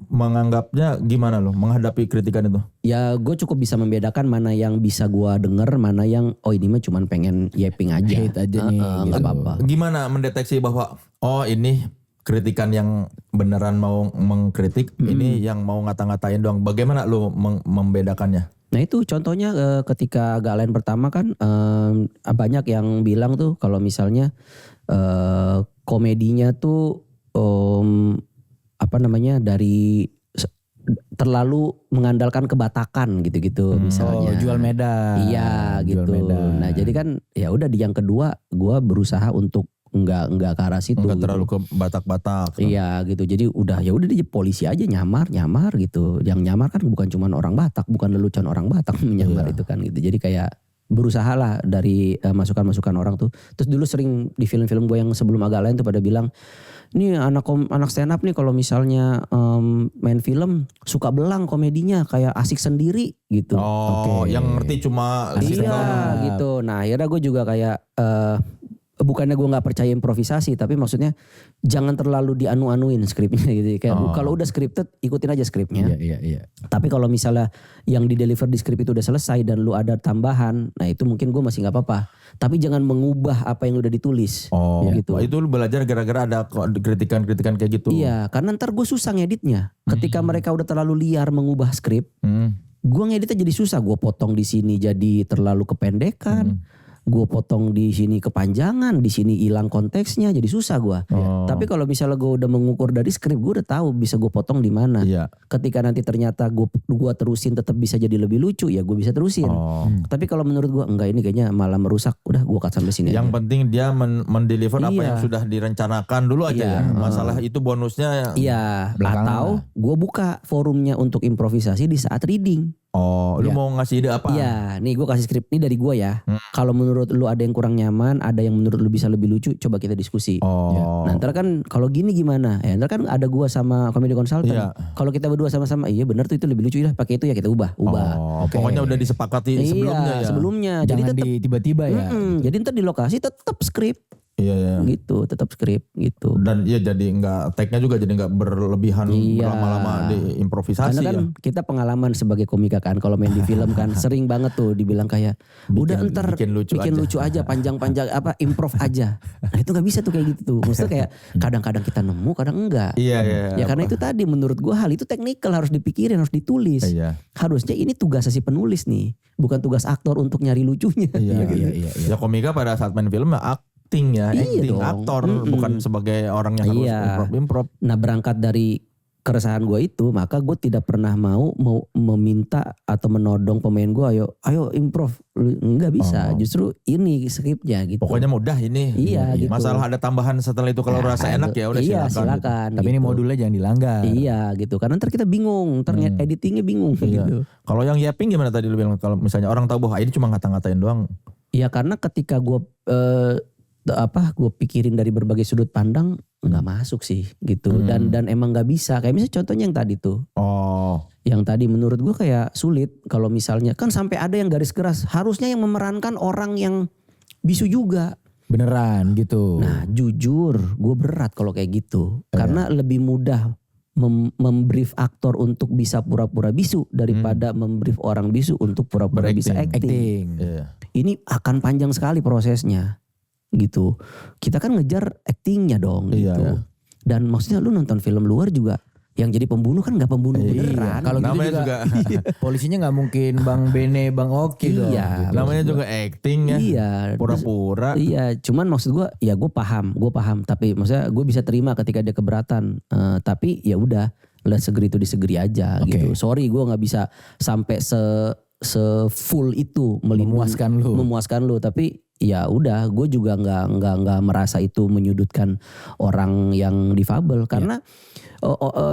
menganggapnya gimana lu? Menghadapi kritikan itu? Ya gue cukup bisa membedakan mana yang bisa gue denger. Mana yang ini mah cuman pengen yapping aja. Hate aja nih. Gak apa-apa. Gimana mendeteksi bahwa ini kritikan yang beneran mau mengkritik, ini yang mau ngata-ngatain doang. Bagaimana lu membedakannya? Nah itu contohnya ketika Galen pertama kan banyak yang bilang tuh kalau misalnya komedinya tuh dari terlalu mengandalkan kebatakan gitu-gitu misalnya. Jual medan. Iya gitu. Nah jadi kan ya udah di yang kedua gue berusaha untuk enggak ke arah situ. Enggak terlalu gitu. ke batak-batak. Iya gitu. Jadi udah dia polisi aja nyamar gitu. Yang nyamar kan bukan cuma orang Batak, bukan lelucon orang Batak menyamar itu kan gitu. Jadi kayak berusaha lah dari masukan-masukan orang tuh. Terus dulu sering di film-film gue yang sebelum agak lain tuh pada bilang, nih anak stand up nih kalau misalnya main film suka belang komedinya kayak asik sendiri gitu. Yang ngerti cuma gitu. Nah akhirnya gue juga kayak bukannya gue nggak percaya improvisasi, tapi maksudnya jangan terlalu dianu-anuin skripnya gitu. Kayak kalau udah scripted ikutin aja skripnya. Iya. Tapi kalau misalnya yang di deliver di skrip itu udah selesai dan lu ada tambahan, nah itu mungkin gue masih nggak apa-apa. Tapi jangan mengubah apa yang udah ditulis. Gitu. Itu lu belajar gara-gara ada kritikan-kritikan kayak gitu. Iya, karena ntar gue susah ngeditnya. Ketika mereka udah terlalu liar mengubah skrip, gue ngeditnya jadi susah. Gue potong di sini jadi terlalu kependekan. Gue potong di sini kepanjangan, di sini hilang konteksnya, jadi susah gue. Tapi kalau misalnya gue udah mengukur dari skrip, gue udah tahu bisa gue potong di mana. Ketika nanti ternyata gue terusin tetap bisa jadi lebih lucu, ya gue bisa terusin. Tapi kalau menurut gue enggak, ini kayaknya malah merusak, udah gue cut sampai sini. Yang penting dia mendeliver apa yang sudah direncanakan dulu aja ya. Masalah itu bonusnya. Atau gue buka forumnya untuk improvisasi di saat reading. Lu mau ngasih ide apa? Iya, nih gue kasih skrip ini dari gue ya. Kalau menurut lu ada yang kurang nyaman, ada yang menurut lu bisa lebih lucu, coba kita diskusi. Nah ntar kan kalau gini gimana? Ya ntar kan ada gue sama comedy consultant. Kalau kita berdua sama-sama, iya bener tuh itu lebih lucu, ya pakai itu ya kita ubah. Pokoknya udah disepakati sebelumnya ya. Sebelumnya. Jangan jadi tetap tiba-tiba ya. Jadi ntar di lokasi tetap skrip. Iya. Gitu, tetap skrip gitu. Dan jadi nggak tag-nya juga jadi nggak berlebihan berlama-lama di improvisasi. Karena kan kita pengalaman sebagai komika kan, kalau main di film kan sering banget tuh dibilang kayak udah ntar bikin lucu aja panjang-panjang improv aja. Nah itu nggak bisa tuh kayak gitu tuh. Maksudnya kayak kadang-kadang kita nemu, kadang enggak. Iya. Ya karena itu tadi menurut gua hal itu teknikal, harus dipikirin, harus ditulis. Harusnya ini tugas si penulis nih, bukan tugas aktor untuk nyari lucunya. Iya. Ya komika pada saat main film acting dong. aktor bukan sebagai orang yang harus improv. Nah berangkat dari keresahan gue itu, maka gue tidak pernah mau meminta atau menodong pemain gue, ayo improve, nggak bisa. Justru ini skripnya gitu. Pokoknya mudah ini. Iya gitu. Masalah ada tambahan setelah itu kalau rasa enak ya udah silakan. Tapi gitu. ini modulnya jangan dilanggar. Iya gitu. Karena ntar kita bingung, ntar editingnya bingung gitu. Kalau yang yapping gimana tadi lu bilang, kalau misalnya orang tahu bahwa ini cuma ngata-ngatain doang? Iya karena ketika gue gue pikirin dari berbagai sudut pandang nggak masuk sih gitu, dan emang nggak bisa. Kayak misalnya contohnya yang tadi tuh, yang tadi menurut gue kayak sulit kalau misalnya kan sampai ada yang garis keras, harusnya yang memerankan orang yang bisu juga beneran gitu. Nah jujur gue berat kalau kayak gitu, karena lebih mudah membrief aktor untuk bisa pura-pura bisu daripada membrief orang bisu untuk pura-pura bisa acting. Ini akan panjang sekali prosesnya gitu. Kita kan ngejar actingnya dong gitu. Dan maksudnya lu nonton film luar juga yang jadi pembunuh kan nggak pembunuh beneran. Kalau gitu juga polisinya nggak mungkin Bang Bene, Bang Oki dong. Gitu. Namanya juga acting ya. Iya. Pura-pura. Iya. Cuman maksud gue, ya gue paham. Tapi maksudnya gue bisa terima ketika dia keberatan. Tapi ya udah, let's agree to disagree aja gitu. Sorry gue nggak bisa sampai se-full itu memuaskan lu. Tapi ya udah, gue juga nggak merasa itu menyudutkan orang yang difabel karena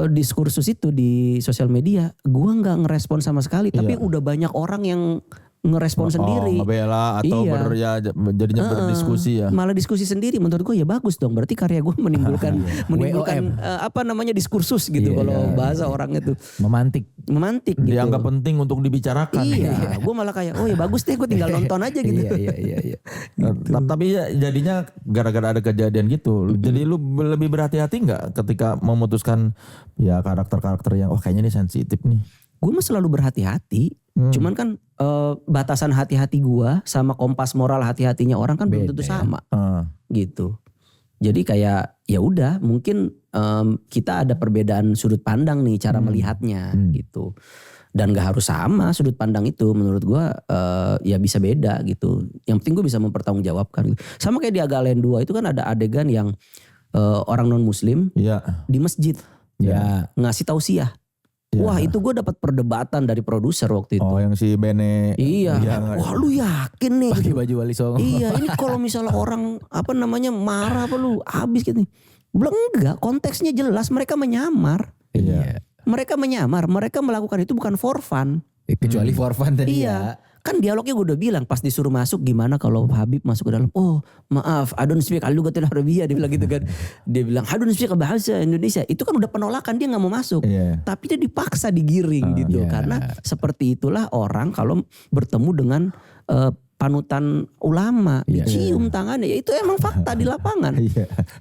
diskursus itu di sosial media gue nggak ngerespon sama sekali, tapi udah banyak orang yang ngerespon sendiri, ngebela atau jadinya berdiskusi ya. Malah diskusi sendiri, menurut gue ya bagus dong. Berarti karya gue menimbulkan diskursus gitu kalau bahasa orang itu. Memantik gitu. Dianggap penting untuk dibicarakan. Iya, gue malah kayak ya bagus deh, gue tinggal nonton aja gitu. Iya. Tapi ya jadinya gara-gara ada kejadian gitu. Jadi lu lebih berhati-hati nggak ketika memutuskan ya karakter-karakter yang kayaknya ini sensitif nih? Gue mah selalu berhati-hati. Cuman kan batasan hati-hati gue sama kompas moral hati-hatinya orang kan belum tentu sama gitu. Jadi kayak ya udah, mungkin kita ada perbedaan sudut pandang nih cara melihatnya gitu. Dan gak harus sama sudut pandang itu, menurut gue ya bisa beda gitu. Yang penting gue bisa mempertanggungjawabkan gitu. Sama kayak di Agalen 2 itu kan ada adegan yang orang non muslim di masjid ngasih tausiah. Wah itu gue dapat perdebatan dari produser waktu itu. Oh yang si Bene. Iya. Wah lu yakin nih? Pakai baju Wali Songo. Iya ini kalau misalnya orang marah apa lu abis gitu nih. Gue bilang enggak, konteksnya jelas, mereka menyamar. Iya. Mereka menyamar, mereka melakukan itu bukan for fun. Kecuali for fun tadi ya. Kan dialognya gue udah bilang pas disuruh masuk, gimana kalau Habib masuk ke dalam, oh maaf I don't speak al-lughatil arabiyyah, dia bilang gitu kan. Dia bilang I don't speak bahasa Indonesia. Itu kan udah penolakan, dia gak mau masuk. Tapi dia dipaksa digiring gitu. Karena seperti itulah orang kalau bertemu dengan panutan ulama, dicium tangannya. Ya itu emang fakta di lapangan.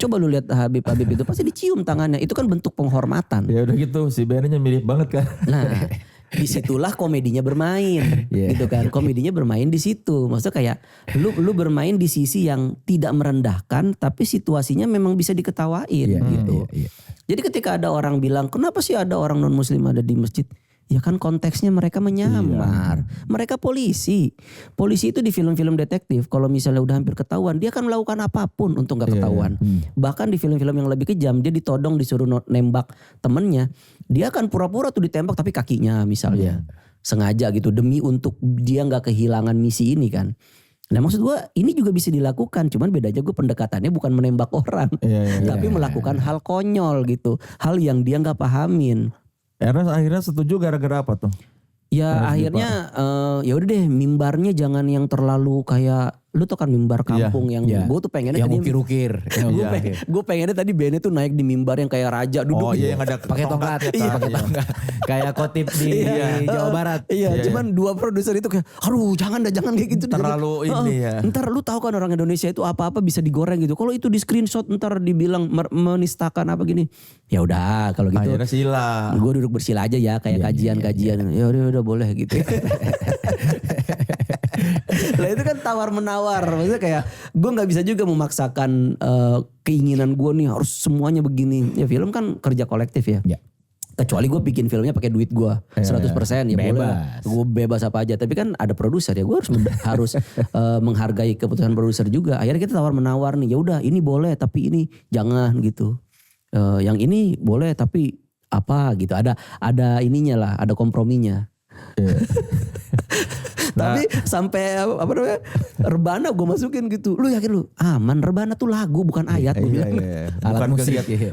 Coba lu lihat Habib itu pasti dicium tangannya. Itu kan bentuk penghormatan. Ya udah gitu, si Benenya mirip banget kan. Nah disitulah komedinya bermain gitu kan. Komedinya bermain di situ. Maksudnya kayak lu bermain di sisi yang tidak merendahkan, tapi situasinya memang bisa diketawain gitu. Jadi ketika ada orang bilang kenapa sih ada orang non muslim ada di masjid? Ya kan konteksnya mereka menyamar. Mereka polisi. Polisi itu di film-film detektif kalau misalnya udah hampir ketahuan, dia akan melakukan apapun untuk gak ketahuan. Bahkan di film-film yang lebih kejam, dia ditodong disuruh nembak temennya, dia akan pura-pura tuh ditembak tapi kakinya misalnya. Sengaja gitu demi untuk dia gak kehilangan misi ini kan. Nah maksud gue ini juga bisa dilakukan, cuman bedanya gue pendekatannya bukan menembak orang, tapi melakukan hal konyol gitu, hal yang dia gak pahamin. Ernest akhirnya setuju gara-gara apa tuh? Ya akhirnya ya udah deh, mimbarnya jangan yang terlalu kayak lu tuh kan mimbar kampung yang gue tuh pengennya yang ukir-ukir. Gue pengennya tadi Bene tuh naik di mimbar yang kayak raja duduk. Oh iya yang ada pakai tongkat. Pakai tongkat. Kayak khotib di Jawa Barat. Cuman dua produser itu kayak aduh jangan kayak gitu. Terlalu ini ya. Ntar lu tahu kan orang Indonesia itu apa-apa bisa digoreng gitu. Kalau itu di screenshot ntar dibilang menistakan apa gini. Ya udah kalau gitu. Akhirnya sila. Gue duduk bersila aja ya kayak kajian-kajian. Ya udah boleh gitu. Lah itu kan tawar-menawar. Maksudnya kayak gue gak bisa juga memaksakan keinginan gue nih harus semuanya begini. Ya film kan kerja kolektif ya. Kecuali gue bikin filmnya pakai duit gue 100% ya bebas. Boleh. Gue bebas apa aja. Tapi kan ada produser ya, gue harus menghargai keputusan produser juga. Akhirnya kita tawar-menawar nih. Ya udah ini boleh tapi ini jangan gitu. Yang ini boleh tapi apa gitu. Ada ininya lah, ada komprominya. Tapi sampai apa namanya rebana gue masukin gitu. Lu yakin lu aman? Rebana tuh lagu bukan ayat.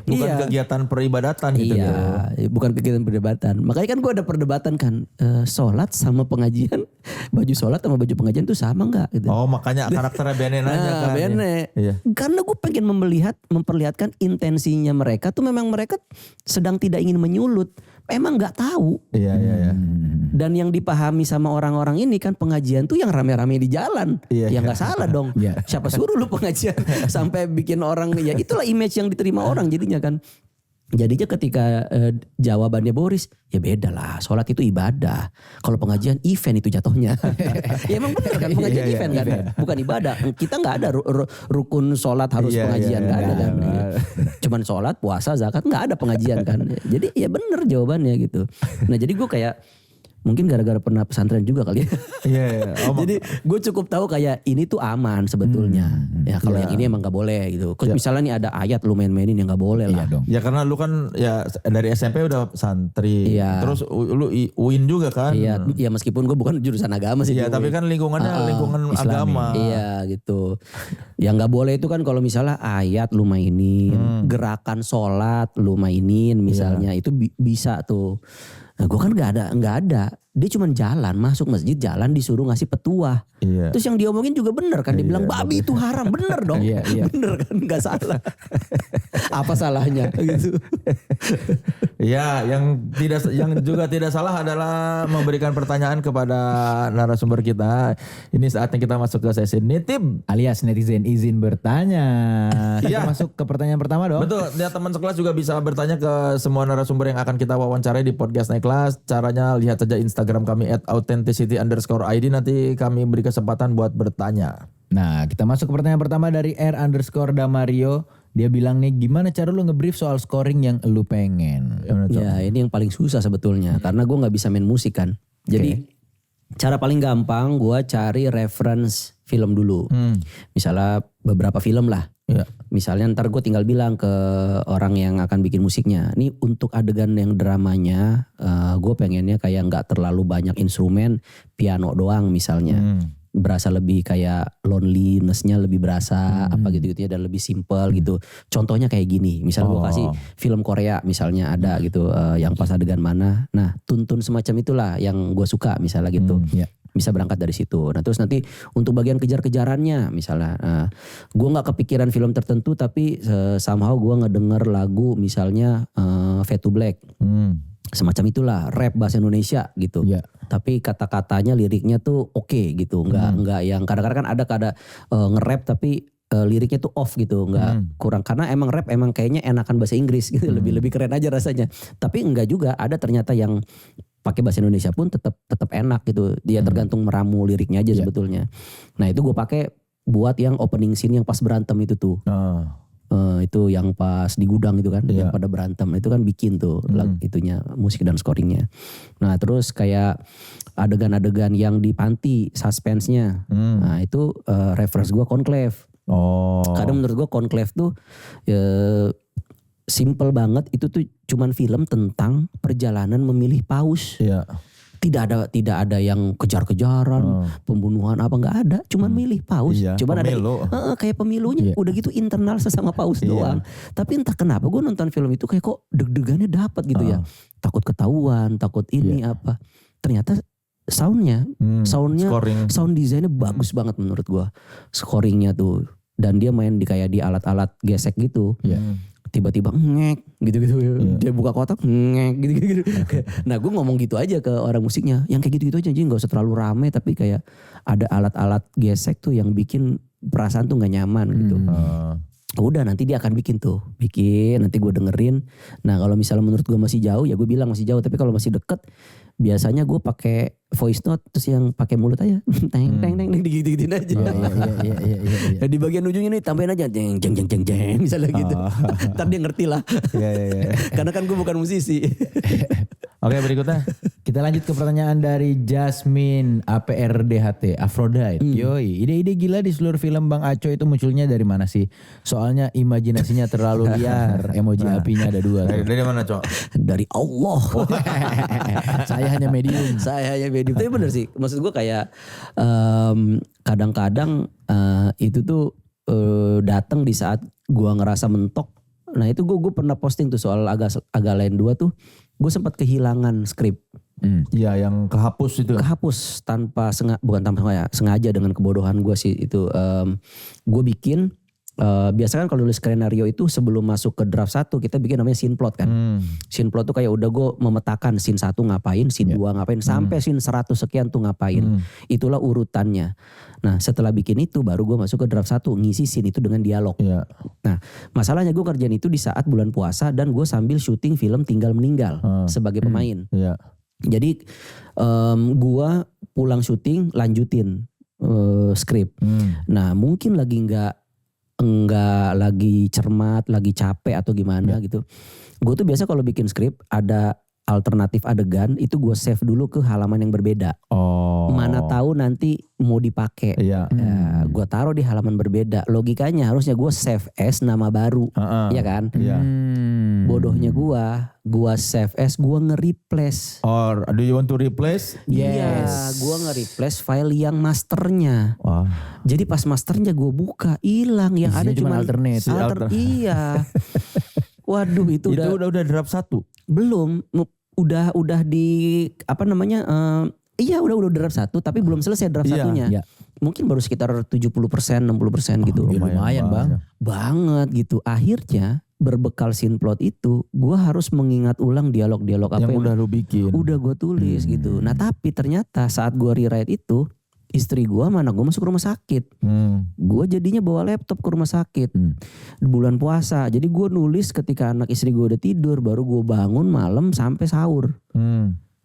Bukan kegiatan peribadatan gitu. Iya, bukan kegiatan peribadatan. Makanya kan gue ada perdebatan kan, sholat sama pengajian, baju sholat sama baju pengajian tuh sama nggak? Gitu. Oh makanya karakternya Bene nanya kan. Bene. Iya. Karena gue pengen memperlihatkan intensinya mereka tuh memang mereka sedang tidak ingin menyulut. Emang nggak tahu. Iya. Dan yang dipahami sama orang-orang ini kan pengajian tuh yang rame-rame di jalan. Ya nggak salah dong. Siapa suruh lu pengajian sampai bikin orang, ya itulah image yang diterima orang jadinya kan. Jadinya ketika jawabannya Boris, ya beda lah, sholat itu ibadah. Kalau pengajian event itu jatuhnya. Ya emang benar kan, pengajian event kan, bukan ibadah. Kita nggak ada rukun sholat harus pengajian, nggak ada kan. Cuman sholat, puasa, zakat, nggak ada pengajian kan. Jadi ya benar jawabannya gitu. Nah jadi gue kayak, mungkin gara-gara pernah pesantren juga kali ya. Jadi gue cukup tahu kayak ini tuh aman sebetulnya. Ya kalau yang ini emang gak boleh gitu. Kalau misalnya nih ada ayat lu main-mainin yang gak boleh lah. Dong. Ya karena lu kan ya dari SMP udah santri. Terus lu UIN juga kan. Iya meskipun gue bukan jurusan agama sih. Iya tapi kan lingkungannya lingkungan Islami. Agama. Iya gitu. Yang gak boleh itu kan kalau misalnya ayat lu mainin. Gerakan sholat lu mainin misalnya. Itu bisa tuh. Nah gue kan gak ada. Dia cuma jalan, masuk masjid, jalan disuruh ngasih petuah. Terus yang diomongin juga bener kan. Dia bilang babi itu haram, bener dong. Bener kan, gak salah. Apa salahnya gitu. Ya yang juga tidak salah adalah memberikan pertanyaan kepada narasumber kita. Ini saatnya kita masuk ke sesi nitip. Alias netizen izin bertanya. Kita masuk ke pertanyaan pertama dong. Betul, ya teman sekelas juga bisa bertanya ke semua narasumber yang akan kita wawancarai di podcast Naik Kelas. Caranya lihat saja Instagram kami @authenticity_id. Nanti kami beri kesempatan buat bertanya. Nah kita masuk ke pertanyaan pertama dari R_Damario. Dia bilang nih, gimana cara lu ngebrief soal scoring yang lu pengen? Ya ini yang paling susah sebetulnya. Karena gue gak bisa main musik kan. Jadi cara paling gampang gue cari reference film dulu. Misalnya beberapa film lah. Misalnya ntar gue tinggal bilang ke orang yang akan bikin musiknya. Nih untuk adegan yang dramanya gue pengennya kayak gak terlalu banyak instrumen, piano doang misalnya. Berasa lebih kayak loneliness-nya lebih berasa apa gitu-gitu ya, dan lebih simple gitu. Contohnya kayak gini, misalnya gue kasih film Korea misalnya ada gitu yang pas adegan mana. Nah tuntun semacam itulah yang gue suka misalnya gitu. Bisa berangkat dari situ. Nah terus nanti untuk bagian kejar-kejarannya misalnya gue gak kepikiran film tertentu tapi somehow gue ngedenger lagu misalnya Fade to Black. Semacam itulah rap bahasa Indonesia gitu. Tapi kata-katanya liriknya tuh oke gitu. Enggak yang kadang-kadang kan ada nge-rap tapi liriknya tuh off gitu, enggak kurang, karena emang rap emang kayaknya enakan bahasa Inggris gitu, lebih keren aja rasanya. Tapi enggak juga, ada ternyata yang pakai bahasa Indonesia pun tetap enak gitu. Dia tergantung meramu liriknya aja sebetulnya. Nah, itu gue pakai buat yang opening scene yang pas berantem itu tuh. Itu yang pas di gudang itu kan, yang pada berantem itu kan bikin tuh itunya musik dan scoringnya. Nah terus kayak adegan-adegan yang di panti suspense-nya, nah itu reference gue Conclave. Karena menurut gue Conclave tuh simple banget, itu tuh cuman film tentang perjalanan memilih paus. Tidak ada yang kejar-kejaran, pembunuhan apa, nggak ada, cuman milih paus. Cuman pemilu. Ada kayak pemilunya, udah gitu internal sesama paus doang. Tapi entah kenapa gue nonton film itu kayak kok deg-degannya dapat gitu ya. Takut ketahuan, takut ini apa. Ternyata soundnya, sound desainnya bagus banget menurut gue. Scoringnya tuh, dan dia main di kayak di alat-alat gesek gitu. Tiba-tiba ngek gitu-gitu, dia buka kotak ngek gitu-gitu. Nah gue ngomong gitu aja ke orang musiknya, yang kayak gitu-gitu aja, jadi gak usah terlalu rame, tapi kayak ada alat-alat gesek tuh yang bikin perasaan tuh gak nyaman gitu. Udah nanti dia akan bikin, nanti gue dengerin. Nah kalau misalnya menurut gue masih jauh, ya gue bilang masih jauh. Tapi kalau masih deket, biasanya gue pakai voice note, terus yang pakai mulut aja, teng gitu-gituin aja. Iya. Di bagian ujungnya nih tambahin aja, jeng misalnya gitu. Ntar dia ngerti lah. Karena kan gue bukan musisi. Oke, berikutnya Kita lanjut ke pertanyaan dari Jasmine APRDHT Aphrodite. Yoi, ide-ide gila di seluruh film Bang Aco itu munculnya dari mana sih? Soalnya imajinasinya terlalu liar. Emoji apinya ada 2. Dari mana, Cok? Dari Allah. Saya hanya medium. Tapi bener sih. Maksud gue kayak kadang-kadang itu tuh datang di saat gue ngerasa mentok. Nah itu gue pernah posting tuh soal agak lain 2 tuh. Gue sempat kehilangan skrip. Iya, yang kehapus itu. Kehapus bukan tanpa sengaja dengan kebodohan gue sih itu. Gue bikin biasa kan kalau nulis skenario itu sebelum masuk ke draft 1 kita bikin namanya scene plot kan. Scene plot tuh kayak udah gue memetakan scene 1 ngapain, scene 2 ngapain, sampai scene 100 sekian tuh ngapain. Itulah urutannya. Nah setelah bikin itu baru gue masuk ke draft 1 ngisi scene itu dengan dialog. Iya. Nah masalahnya gue kerjain itu di saat bulan puasa dan gue sambil syuting film Tinggal Meninggal sebagai pemain. Iya. Jadi gue pulang syuting lanjutin skrip. Nah mungkin lagi enggak lagi cermat, lagi capek atau gimana gitu. Gue tuh biasa kalau bikin skrip ada alternatif adegan itu gue save dulu ke halaman yang berbeda. Mana tahu nanti mau dipakai. Iya. Ya, gue taruh di halaman berbeda. Logikanya harusnya gue save as nama baru, ya kan? Iya. Bodohnya gue save as gue nge-replace. Or do you want to replace? Iya, gue nge-replace file yang masternya. Wah. Jadi pas masternya gue buka hilang, yang ada cuma alternate. Iya. Waduh itu udah draft 1. Belum, udah di apa namanya? Iya udah draft 1 tapi belum selesai draft satunya. Iya. Mungkin baru sekitar 70%, 60% gitu. Lumayan Bang. Banget gitu. Akhirnya berbekal scene plot itu gue harus mengingat ulang dialog-dialog apa yang udah lu bikin. Udah gue tulis gitu. Nah tapi ternyata saat gue rewrite itu istri gue sama anak gue masuk rumah sakit. Gue jadinya bawa laptop ke rumah sakit. Di bulan puasa. Jadi gue nulis ketika anak istri gue udah tidur. Baru gue bangun malam sampai sahur.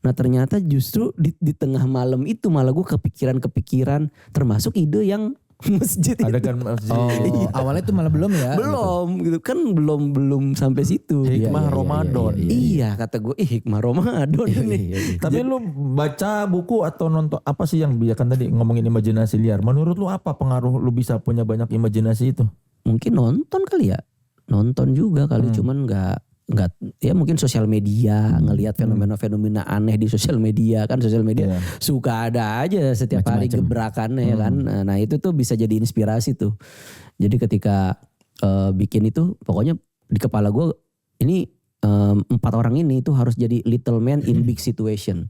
Nah ternyata justru di tengah malam itu malah gue kepikiran termasuk ide yang masjid itu. Adegan masjid. Awalnya itu malah belum ya? Belum gitu kan belum sampai situ. Hikmah Ramadan. Iya kata gue hikmah Ramadan nih. Tapi lu baca buku atau nonton apa sih yang kan tadi ngomongin imajinasi liar. Menurut lu apa pengaruh lu bisa punya banyak imajinasi itu? Mungkin nonton kali ya. Nonton juga kali cuman nggak ya mungkin sosial media ngelihat fenomena-fenomena aneh di sosial media kan suka ada aja setiap hari gebrakannya ya kan. Nah itu tuh bisa jadi inspirasi tuh. Jadi ketika bikin itu pokoknya di kepala gue ini 4 orang ini tuh harus jadi little man in big situation.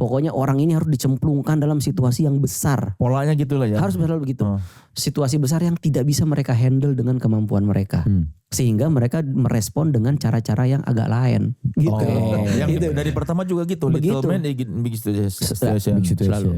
Pokoknya orang ini harus dicemplungkan dalam situasi yang besar. Polanya gitu lah ya. Harus selalu begitu. Situasi besar yang tidak bisa mereka handle dengan kemampuan mereka. Sehingga mereka merespon dengan cara-cara yang agak lain. Gitu. Yang gitu. Dari pertama juga gitu. Begitu. Little man in big situation. Selalu.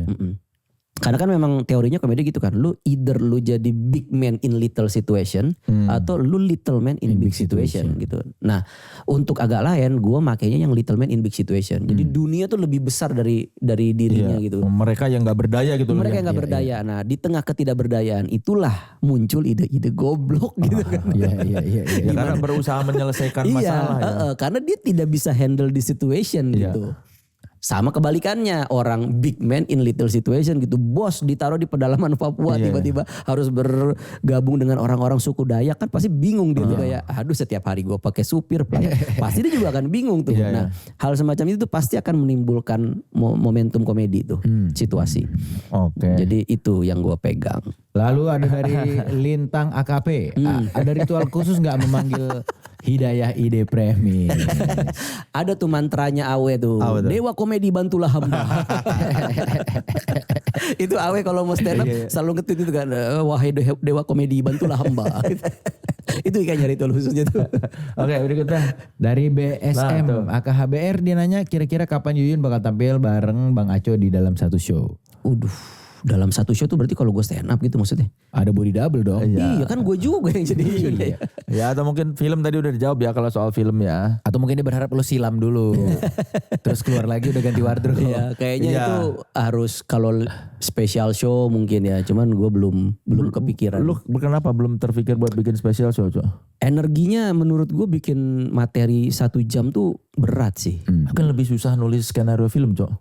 Karena kan memang teorinya komedi gitu kan. Lu either lu jadi big man in little situation atau lu little man in big situation gitu. Nah untuk agak lain gue makanya yang little man in big situation. Jadi dunia tuh lebih besar dari dirinya gitu. Mereka yang gak berdaya gitu. Mereka yang gak berdaya. Nah di tengah ketidakberdayaan itulah muncul ide-ide goblok gitu kan. Iya. Karena berusaha menyelesaikan masalah. Karena dia tidak bisa handle the situation gitu. Sama kebalikannya orang big man in little situation gitu. Bos ditaruh di pedalaman Papua tiba-tiba harus bergabung dengan orang-orang suku Dayak kan pasti bingung dia tuh kayak aduh setiap hari gue pakai supir pasti dia juga akan bingung tuh. Nah hal semacam itu tuh pasti akan menimbulkan momentum komedi tuh situasi. Jadi itu yang gue pegang. Lalu ada dari Lintang AKP. Ada ritual khusus gak memanggil Hidayah Ide Premi? Ada tuh mantranya Awe tuh. Dewa komedi bantulah hamba. Itu Awe kalau mau stand up selalu nge-tweet itu kan. Wahai dewa komedi bantulah hamba. Itu kayaknya ritual khususnya tuh. Oke berikutnya. Dari BSM AKHBR dia nanya kira-kira kapan Yuyun bakal tampil bareng Bang Aco di dalam satu show? dalam satu show tuh berarti kalau gue stand up gitu maksudnya. Ada body double dong. Iya kan gue juga yang jadi Iya. Ya atau mungkin film tadi udah dijawab ya kalau soal film ya. Atau mungkin dia berharap lo silam dulu. Terus keluar lagi udah ganti wardrobe. Iya kayaknya itu harus kalau special show mungkin ya. Cuman gue belum kepikiran. Lu kenapa belum terpikir buat bikin special show, Cok? Energinya menurut gue bikin materi 1 jam tuh berat sih. Kan lebih susah nulis skenario film, Cok.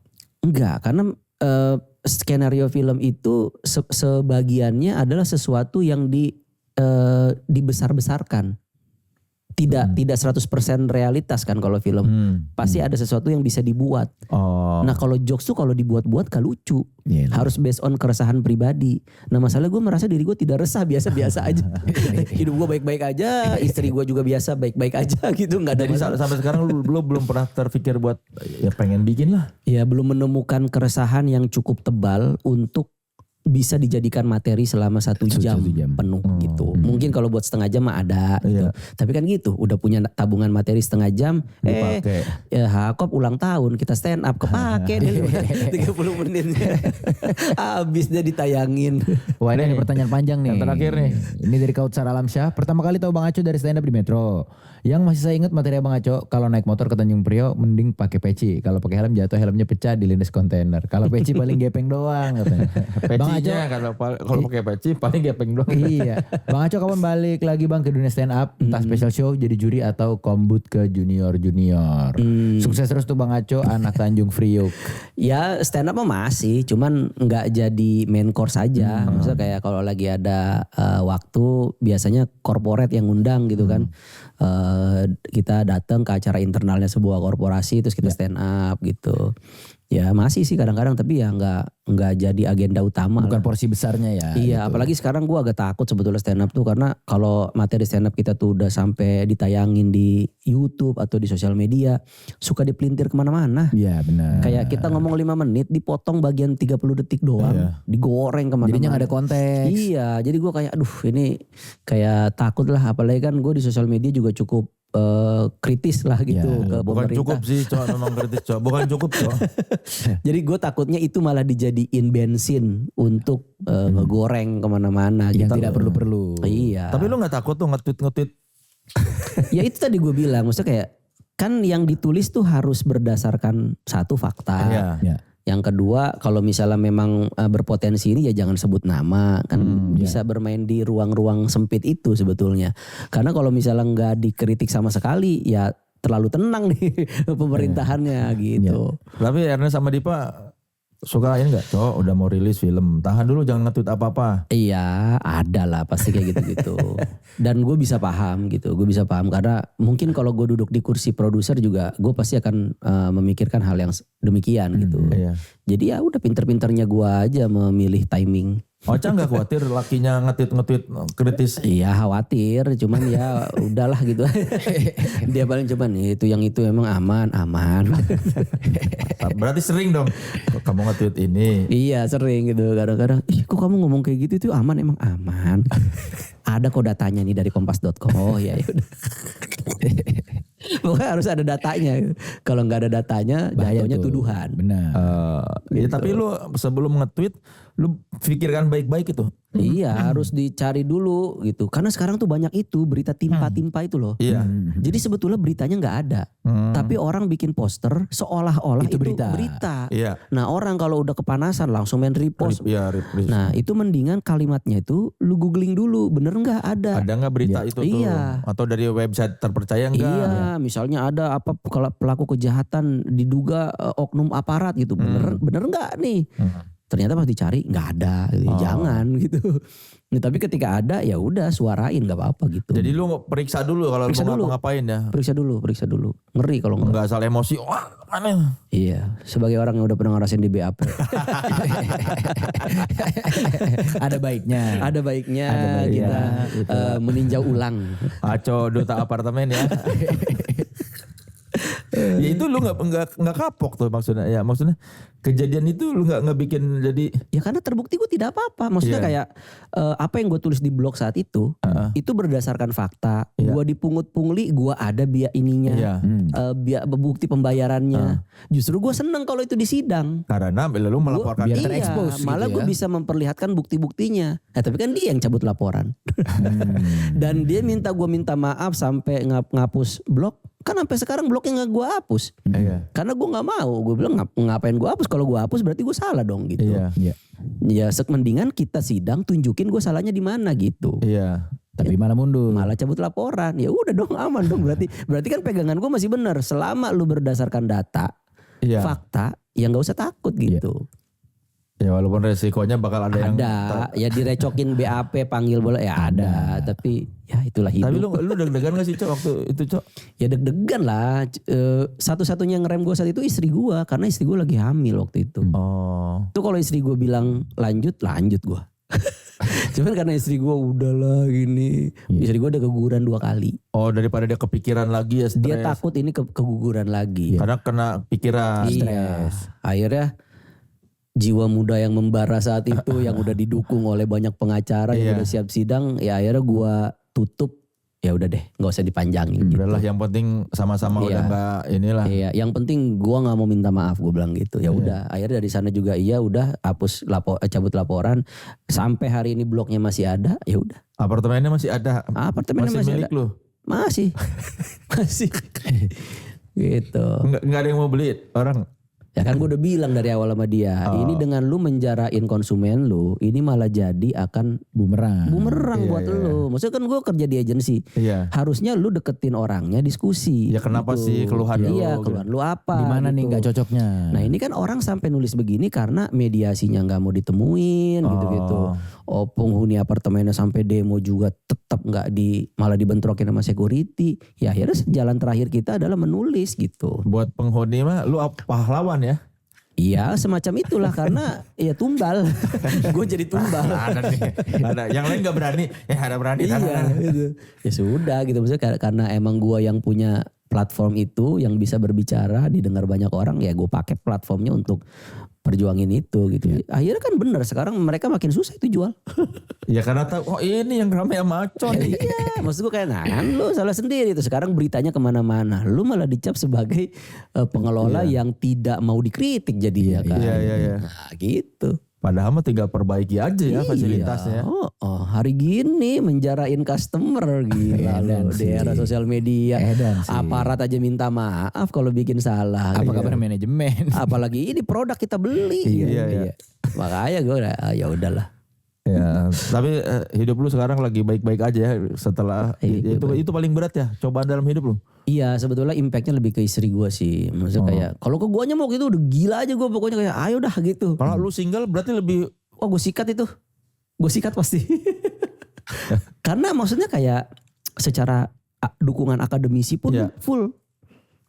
Enggak, karena skenario film itu sebagiannya adalah sesuatu yang dibesar-besarkan. Tidak 100% realitas kan kalau film. Pasti ada sesuatu yang bisa dibuat. Nah kalau jokes tuh kalau dibuat-buat gak lucu. Harus based on keresahan pribadi. Nah masalah gue merasa diri gue tidak resah, biasa-biasa aja. Hidup gue baik-baik aja, istri gue juga biasa baik-baik aja gitu. Gak ada. Jadi sampai sekarang lu belum pernah terpikir buat ya pengen bikin lah. Ya belum menemukan keresahan yang cukup tebal untuk bisa dijadikan materi selama 1 jam penuh gitu. Mungkin kalau buat setengah jam mah ada gitu. Tapi kan gitu, udah punya tabungan materi setengah jam. Ya Hakop ulang tahun kita stand up kepake deh 30 menitnya. Habis dia ditayangin. Wah ini ada pertanyaan panjang nih. Yang terakhir nih. Ini dari Kautsar Alamsyah. Pertama kali tahu Bang Aco dari stand up di Metro. Yang masih saya ingat materi Bang Aco, kalau naik motor ke Tanjung Priok mending pakai peci. Kalau pakai helm jatuh helmnya pecah dilindas kontainer. Kalau peci paling gepeng doang katanya. Bang Aco kalau pakai peci paling gepeng doang. Iya. Bang Aco kapan balik lagi Bang ke dunia stand up? Entah special show jadi juri atau kombut ke junior. Sukses terus tuh Bang Aco, anak Tanjung Priok. Ya stand up mah masih, cuman nggak jadi main course aja. Maksudnya kayak kalau lagi ada waktu biasanya corporate yang ngundang gitu kan. Kita datang ke acara internalnya sebuah korporasi terus kita stand up gitu. Ya masih sih kadang-kadang tapi ya nggak jadi agenda utama. Bukan porsi besarnya ya. Iya gitu. apalagi sekarang gue agak takut sebetulnya stand up tuh karena kalau materi stand up kita tuh udah sampai ditayangin di YouTube atau di sosial media suka dipelintir kemana-mana. Iya benar. Kayak kita ngomong 5 menit dipotong bagian 30 detik doang, digoreng kemana-mana. Jadinya gak ada konteks. Iya jadi gue kayak aduh ini kayak takut lah apalagi kan gue di sosial media juga cukup kritis lah gitu ke bukan pemerintah. Cukup sih Cok, memang kritis Cok. Bukan cukup Cok. Jadi gue takutnya itu malah dijadiin bensin untuk ngegoreng kemana-mana. Yang gitu. tidak perlu-perlu. Iya. Tapi lu gak takut tuh nge-tweet? Ya itu tadi gue bilang, maksudnya kayak kan yang ditulis tuh harus berdasarkan satu fakta. Iya. Yang kedua kalau misalnya memang berpotensi ini ya jangan sebut nama kan bisa bermain di ruang-ruang sempit itu sebetulnya. Karena kalau misalnya nggak dikritik sama sekali ya terlalu tenang nih pemerintahannya gitu. Tapi Ernest sama Dipa suka ini gak Cok udah mau rilis film tahan dulu jangan nge-tweet apa-apa. Iya ada lah pasti kayak gitu-gitu. Dan gue bisa paham gitu. Gue bisa paham karena mungkin kalau gue duduk di kursi produser juga gue pasti akan memikirkan hal yang demikian gitu. Iya. Jadi ya udah pinter-pinternya gue aja memilih timing. Ocha gak khawatir lakinya nge-tweet kritis? Iya khawatir cuman ya udahlah gitu. Dia paling cuman itu yang itu emang aman. Berarti sering dong kamu nge-tweet ini. Iya sering gitu kadang-kadang. Ih kok kamu ngomong kayak gitu itu aman emang aman. Ada kok datanya nih dari kompas.com. Oh ya udah. Pokoknya harus ada datanya. Kalau nggak ada datanya jatuhnya tuduhan. Benar. Ya, tapi lu sebelum nge-tweet lu pikirkan baik-baik itu. Iya harus dicari dulu gitu. Karena sekarang tuh banyak itu berita timpa-timpa itu loh. Iya. Jadi sebetulnya beritanya nggak ada. Tapi orang bikin poster seolah-olah itu berita. Iya. Nah orang kalau udah kepanasan langsung main repost. Repost. Nah itu mendingan kalimatnya itu lu googling dulu. Bener nggak ada. Ada nggak berita itu tuh? Iya. Atau dari website terpercaya nggak? Iya misalnya ada apa pelaku kejahatan diduga oknum aparat gitu. Bener nggak nih? Ternyata pas dicari nggak ada, gitu. Jangan gitu. Nah, tapi ketika ada ya udah suarain nggak apa-apa gitu. Jadi lu periksa dulu kalau lu mau ngapain ya. Periksa dulu. Ngeri kalau nggak asal emosi. Wah mana? Iya, sebagai orang yang udah pernah ngerasain di BAP. Ada baiknya. Ada baiknya kita meninjau ulang. Aco duta apartemen ya. Ya itu lu nggak kapok tuh maksudnya. Ya maksudnya kejadian itu lu nggak bikin jadi. Ya karena terbukti gue tidak apa-apa. Maksudnya kayak apa yang gue tulis di blog saat itu berdasarkan fakta. Gue dipungut pungli, gue ada biaya ininya, biaya bukti pembayarannya. Justru gue seneng kalau itu di sidang. Karena lu melaporkan. Biar terekspos. Malah gue bisa memperlihatkan bukti-buktinya. Tapi kan dia yang cabut laporan. Dan dia minta maaf sampai ngapus blog. Kan sampai sekarang blognya nggak gue hapus. Karena gue nggak mau. Gue bilang ngapain gue hapus? Kalau gue hapus berarti gue salah dong gitu. Ya mendingan kita sidang tunjukin gue salahnya di mana gitu. Tapi malah mundur. Malah cabut laporan. Ya udah dong, aman dong. Berarti kan pegangan gue masih benar. Selama lu berdasarkan data, fakta, ya nggak usah takut gitu. Ya walaupun resikonya bakal ada yang. Ya direcokin BAP panggil bola ya ada. Tapi ya itulah hidup. Tapi lu deg-degan gak sih Cok waktu itu Cok? Ya deg-degan lah. Satu-satunya ngerem gue saat itu istri gue. Karena istri gue lagi hamil waktu itu. Itu kalau istri gue bilang lanjut gue. Cuman karena istri gue udahlah gini. Istri gue udah keguguran 2 kali. Oh daripada dia kepikiran lagi ya stres. Dia takut ini keguguran lagi. Karena kena pikiran. Stres. Akhirnya jiwa muda yang membara saat itu yang udah didukung oleh banyak pengacara yang udah siap sidang. Ya akhirnya gue tutup. Ya udah deh, nggak usah dipanjangin. Udahlah yang penting sama-sama udah nggak inilah. Iya, yang penting gue nggak mau minta maaf, gue bilang gitu. Ya udah, akhirnya dari sana juga udah hapus cabut laporan. Sampai hari ini blognya masih ada, ya udah. Apartemennya masih ada. Apartemennya masih milik ada. lu. Masih. Gitu. Nggak ada yang mau beli orang. Ya kan gue udah bilang dari awal sama dia, ini dengan lu menjarain konsumen lu, ini malah jadi akan bumerang buat lu. Maksudnya kan gue kerja di agensi, harusnya lu deketin orangnya, diskusi. Ya kenapa gitu. sih keluhan lu? Iya keluhan lu apa? Di mana gitu. nih nggak cocoknya? Nah ini kan orang sampai nulis begini karena mediasinya nggak mau ditemuin gitu-gitu. Oh penghuni apartemennya sampai demo juga tetap nggak malah dibentrokin sama security. Ya akhirnya jalan terakhir kita adalah menulis gitu. Buat penghuni mah lu pahlawan ya? Iya semacam itulah karena ya tumbal. Gue jadi tumbal. Ada yang lain gak berani. Ada berani. Gitu. Ya sudah gitu. Maksudnya karena emang gue yang punya platform itu yang bisa berbicara didengar banyak orang. Ya gue pakai platformnya untuk perjuangin itu gitu. Akhirnya kan bener sekarang mereka makin susah itu jual. Ya karena tahu ini yang ramai sama Acon. Iya maksud gue kayak kan lu salah sendiri itu. Sekarang beritanya kemana-mana. Lu malah dicap sebagai pengelola yang tidak mau dikritik jadinya kan. Iya. Nah gitu. Padahal mah tinggal perbaiki aja ya fasilitasnya. Hari gini menjarain customer gila loh di era sosial media. Aparat aja minta maaf kalau bikin salah. Apa kabar manajemen? Apalagi ini produk kita beli. Iya. Makanya gue ya udahlah. Ya, tapi hidup lu sekarang lagi baik-baik aja ya setelah itu paling berat ya cobaan dalam hidup lu. Iya sebetulnya impactnya lebih ke istri gue sih. Maksudnya kayak kalau ke guanya mau gitu udah gila aja gue pokoknya kayak ayo dah gitu. Kalau lu single berarti lebih. Gue sikat itu. Gue sikat pasti. Karena maksudnya kayak secara dukungan akademisi pun full.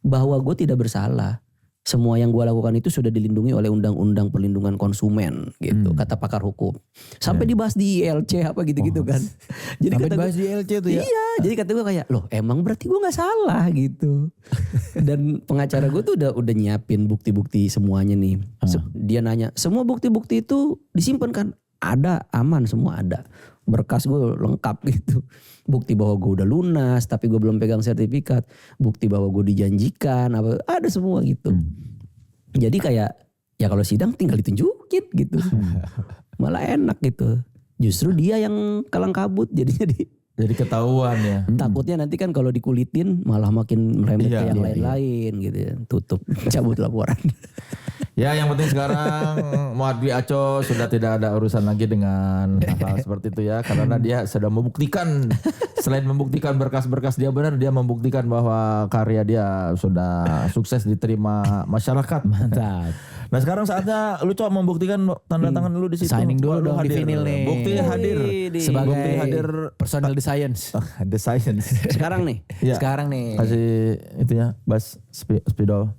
Bahwa gue tidak bersalah. Semua yang gue lakukan itu sudah dilindungi oleh Undang-Undang Perlindungan Konsumen gitu kata pakar hukum. Sampai dibahas di ILC apa gitu-gitu kan. Jadi sampai dibahas di ILC tuh ya. Iya, jadi kata gue kayak loh emang berarti gue gak salah gitu. Dan pengacara gue tuh udah nyiapin bukti-bukti semuanya nih. Dia nanya semua bukti-bukti itu disimpan kan? Ada, aman semua ada. Berkas gue lengkap gitu. Bukti bahwa gue udah lunas tapi gue belum pegang sertifikat. Bukti bahwa gue dijanjikan ada semua gitu. Jadi kayak ya kalau sidang tinggal ditunjukin gitu. Malah enak gitu. Justru dia yang kalang kabut jadinya jadi ketahuan ya. Takutnya nanti kan kalau dikulitin malah makin merembet ke yang lain-lain gitu ya. Tutup cabut laporan. Ya yang penting sekarang Muadwi Aco sudah tidak ada urusan lagi dengan hal seperti itu ya. Karena dia sudah membuktikan, selain membuktikan berkas-berkas dia benar, dia membuktikan bahwa karya dia sudah sukses diterima masyarakat. Mantap. Nah sekarang saatnya lu coba membuktikan tanda tangan lu di situ. Signing dulu dong di vinyl nih. Bukti hadir. Sebagai bukti hadir personal the science. The science. Sekarang nih. Ya. Sekarang nih. Kasih itu ya, bass spidol.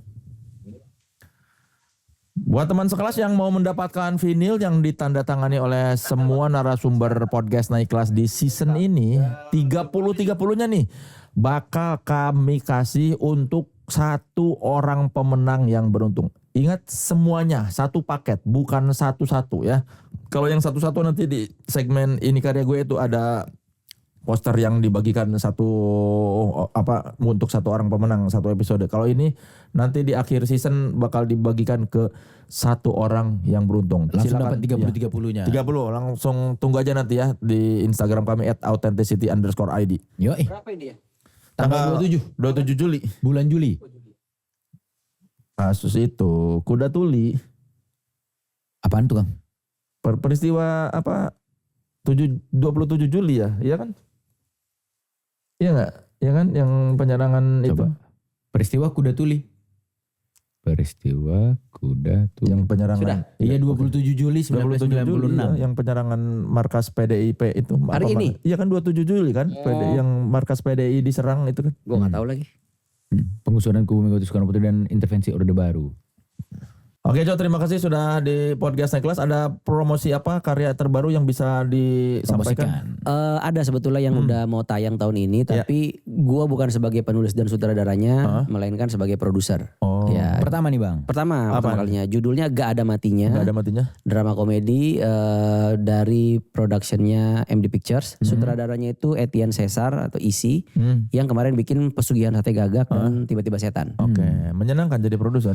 Buat teman sekelas yang mau mendapatkan vinyl yang ditandatangani oleh semua narasumber podcast naik kelas di season ini, 30-30-nya nih bakal kami kasih untuk satu orang pemenang yang beruntung. Ingat semuanya satu paket, bukan satu-satu ya. Kalau yang satu-satu nanti di segmen Ini Karya Gue itu ada poster yang dibagikan untuk satu orang pemenang satu episode. Kalau ini nanti di akhir season bakal dibagikan ke satu orang yang beruntung. Langsung Silakan, dapat 30-30-nya. 30 langsung tunggu aja nanti ya di Instagram kami @authenticity_id. Yoi. Berapa ini ya? Tanggal 27 Juli. Bulan Juli. Kasus itu kuda tuli. Apaan tuh, Kang? Peristiwa 27 Juli ya, iya kan? Iya enggak? Iya kan yang penyerangan itu. Peristiwa kuda tuli. Peristiwa kuda tuli. Yang penyerangan. Sudah. Iya 27 Juli 27 Juli 1996. yang penyerangan markas PDIP itu. Hari ini? Iya kan 27 Juli kan? Yang markas PDI diserang itu kan. Gue gak tahu lagi. Pengusuran kubu Megawati Soekarno Putri dan intervensi Orde Baru. Oke Jo, terima kasih sudah di podcast Naik Kelas. Ada promosi apa karya terbaru yang bisa disampaikan? Ada sebetulnya yang udah mau tayang tahun ini, tapi gue bukan sebagai penulis dan sutradaranya, melainkan sebagai produser. Oh. Ya. Pertama nih Bang. Pertama kalinya, judulnya Gak Ada Matinya. Gak ada matinya. Drama komedi dari productionnya MD Pictures. Sutradaranya itu Etienne Cesar atau Isi, yang kemarin bikin Pesugihan Sate Gagak dan Tiba-Tiba Setan. Oke, menyenangkan jadi produser.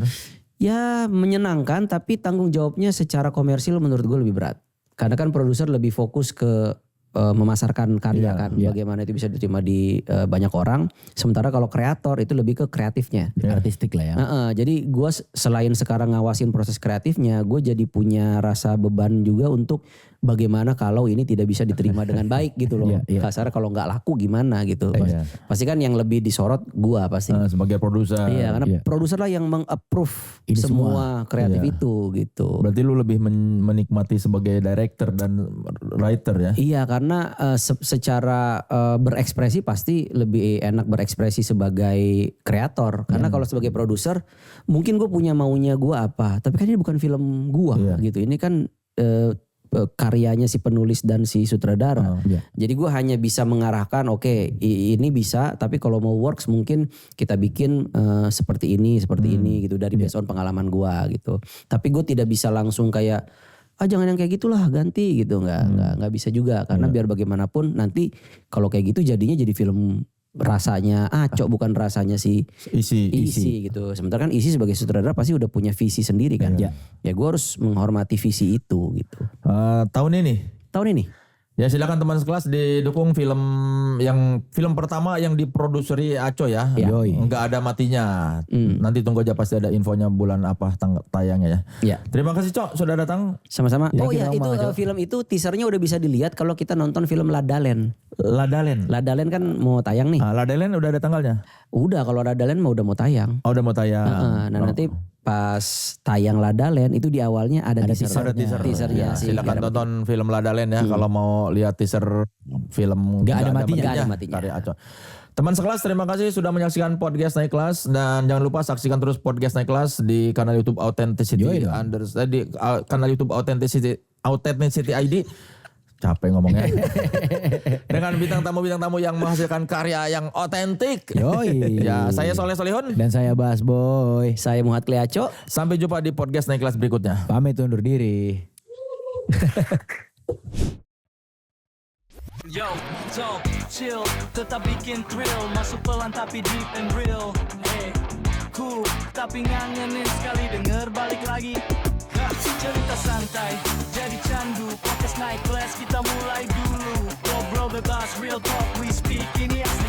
Ya menyenangkan, tapi tanggung jawabnya secara komersil menurut gue lebih berat. Karena kan produser lebih fokus ke memasarkan karya kan. Bagaimana itu bisa diterima di banyak orang. Sementara kalau kreator itu lebih ke kreatifnya. Artistik lah ya. Jadi gue selain sekarang ngawasin proses kreatifnya, gue jadi punya rasa beban juga untuk bagaimana kalau ini tidak bisa diterima dengan baik gitu loh. Kasar kalau nggak laku gimana gitu. Pasti kan yang lebih disorot gue pasti. Sebagai produser. Iya, karena produser lah yang meng-approve semua kreatif itu gitu. Berarti lu lebih menikmati sebagai director dan writer ya? Iya, karena secara berekspresi pasti lebih enak berekspresi sebagai kreator. Karena kalau sebagai produser mungkin gue punya maunya gue apa, tapi kan ini bukan film gue gitu. Ini kan karyanya si penulis dan si sutradara. Jadi gue hanya bisa mengarahkan oke, ini bisa, tapi kalau mau works mungkin kita bikin seperti ini gitu dari based on pengalaman gue gitu. Tapi gue tidak bisa langsung kayak jangan yang kayak gitulah, ganti gitu, nggak bisa juga karena biar bagaimanapun nanti kalau kayak gitu jadinya jadi film rasanya Acok bukan rasanya si Isi gitu. Sementara kan Isi sebagai sutradara pasti udah punya visi sendiri kan. Ya gue harus menghormati visi itu gitu. Tahun ini. Ya silakan teman sekelas didukung film pertama yang diproduksi Aco ya. Enggak ada matinya. Nanti tunggu aja pasti ada infonya bulan apa tayangnya ya. Terima kasih Cok sudah datang. Sama-sama. Itu film itu teasernya udah bisa dilihat kalau kita nonton film La La Land kan mau tayang nih. La La Land udah ada tanggalnya? Udah, kalau La La Land udah mau tayang. Oh udah mau tayang. Nanti pas tayang La La Land itu di awalnya ada teasernya. Silakan tonton film La La Land ya kalau mau lihat teaser film Gak ada matinya. Karya Aco. Teman sekelas, terima kasih sudah menyaksikan podcast Naik Kelas dan jangan lupa saksikan terus podcast Naik Kelas di kanal YouTube Authenticity di kanal YouTube Authenticity ID. Capek ngomongnya. Dengan bintang tamu yang menghasilkan karya yang otentik. Ya, saya Soleh Solihun dan saya Bas Boy. Saya Muhammad Kleaco. Sampai jumpa di podcast Naik Kelas berikutnya. Pamit undur diri. Yo, talk, chill, tetap bikin thrill. Masuk pelan tapi deep and real. Cool, tapi ngangenin sekali denger balik lagi. Cerita santai, jadi candu. Podcast Naik Kelas kita mulai dulu. Ngobrol bebas, real talk we speak. Ini asli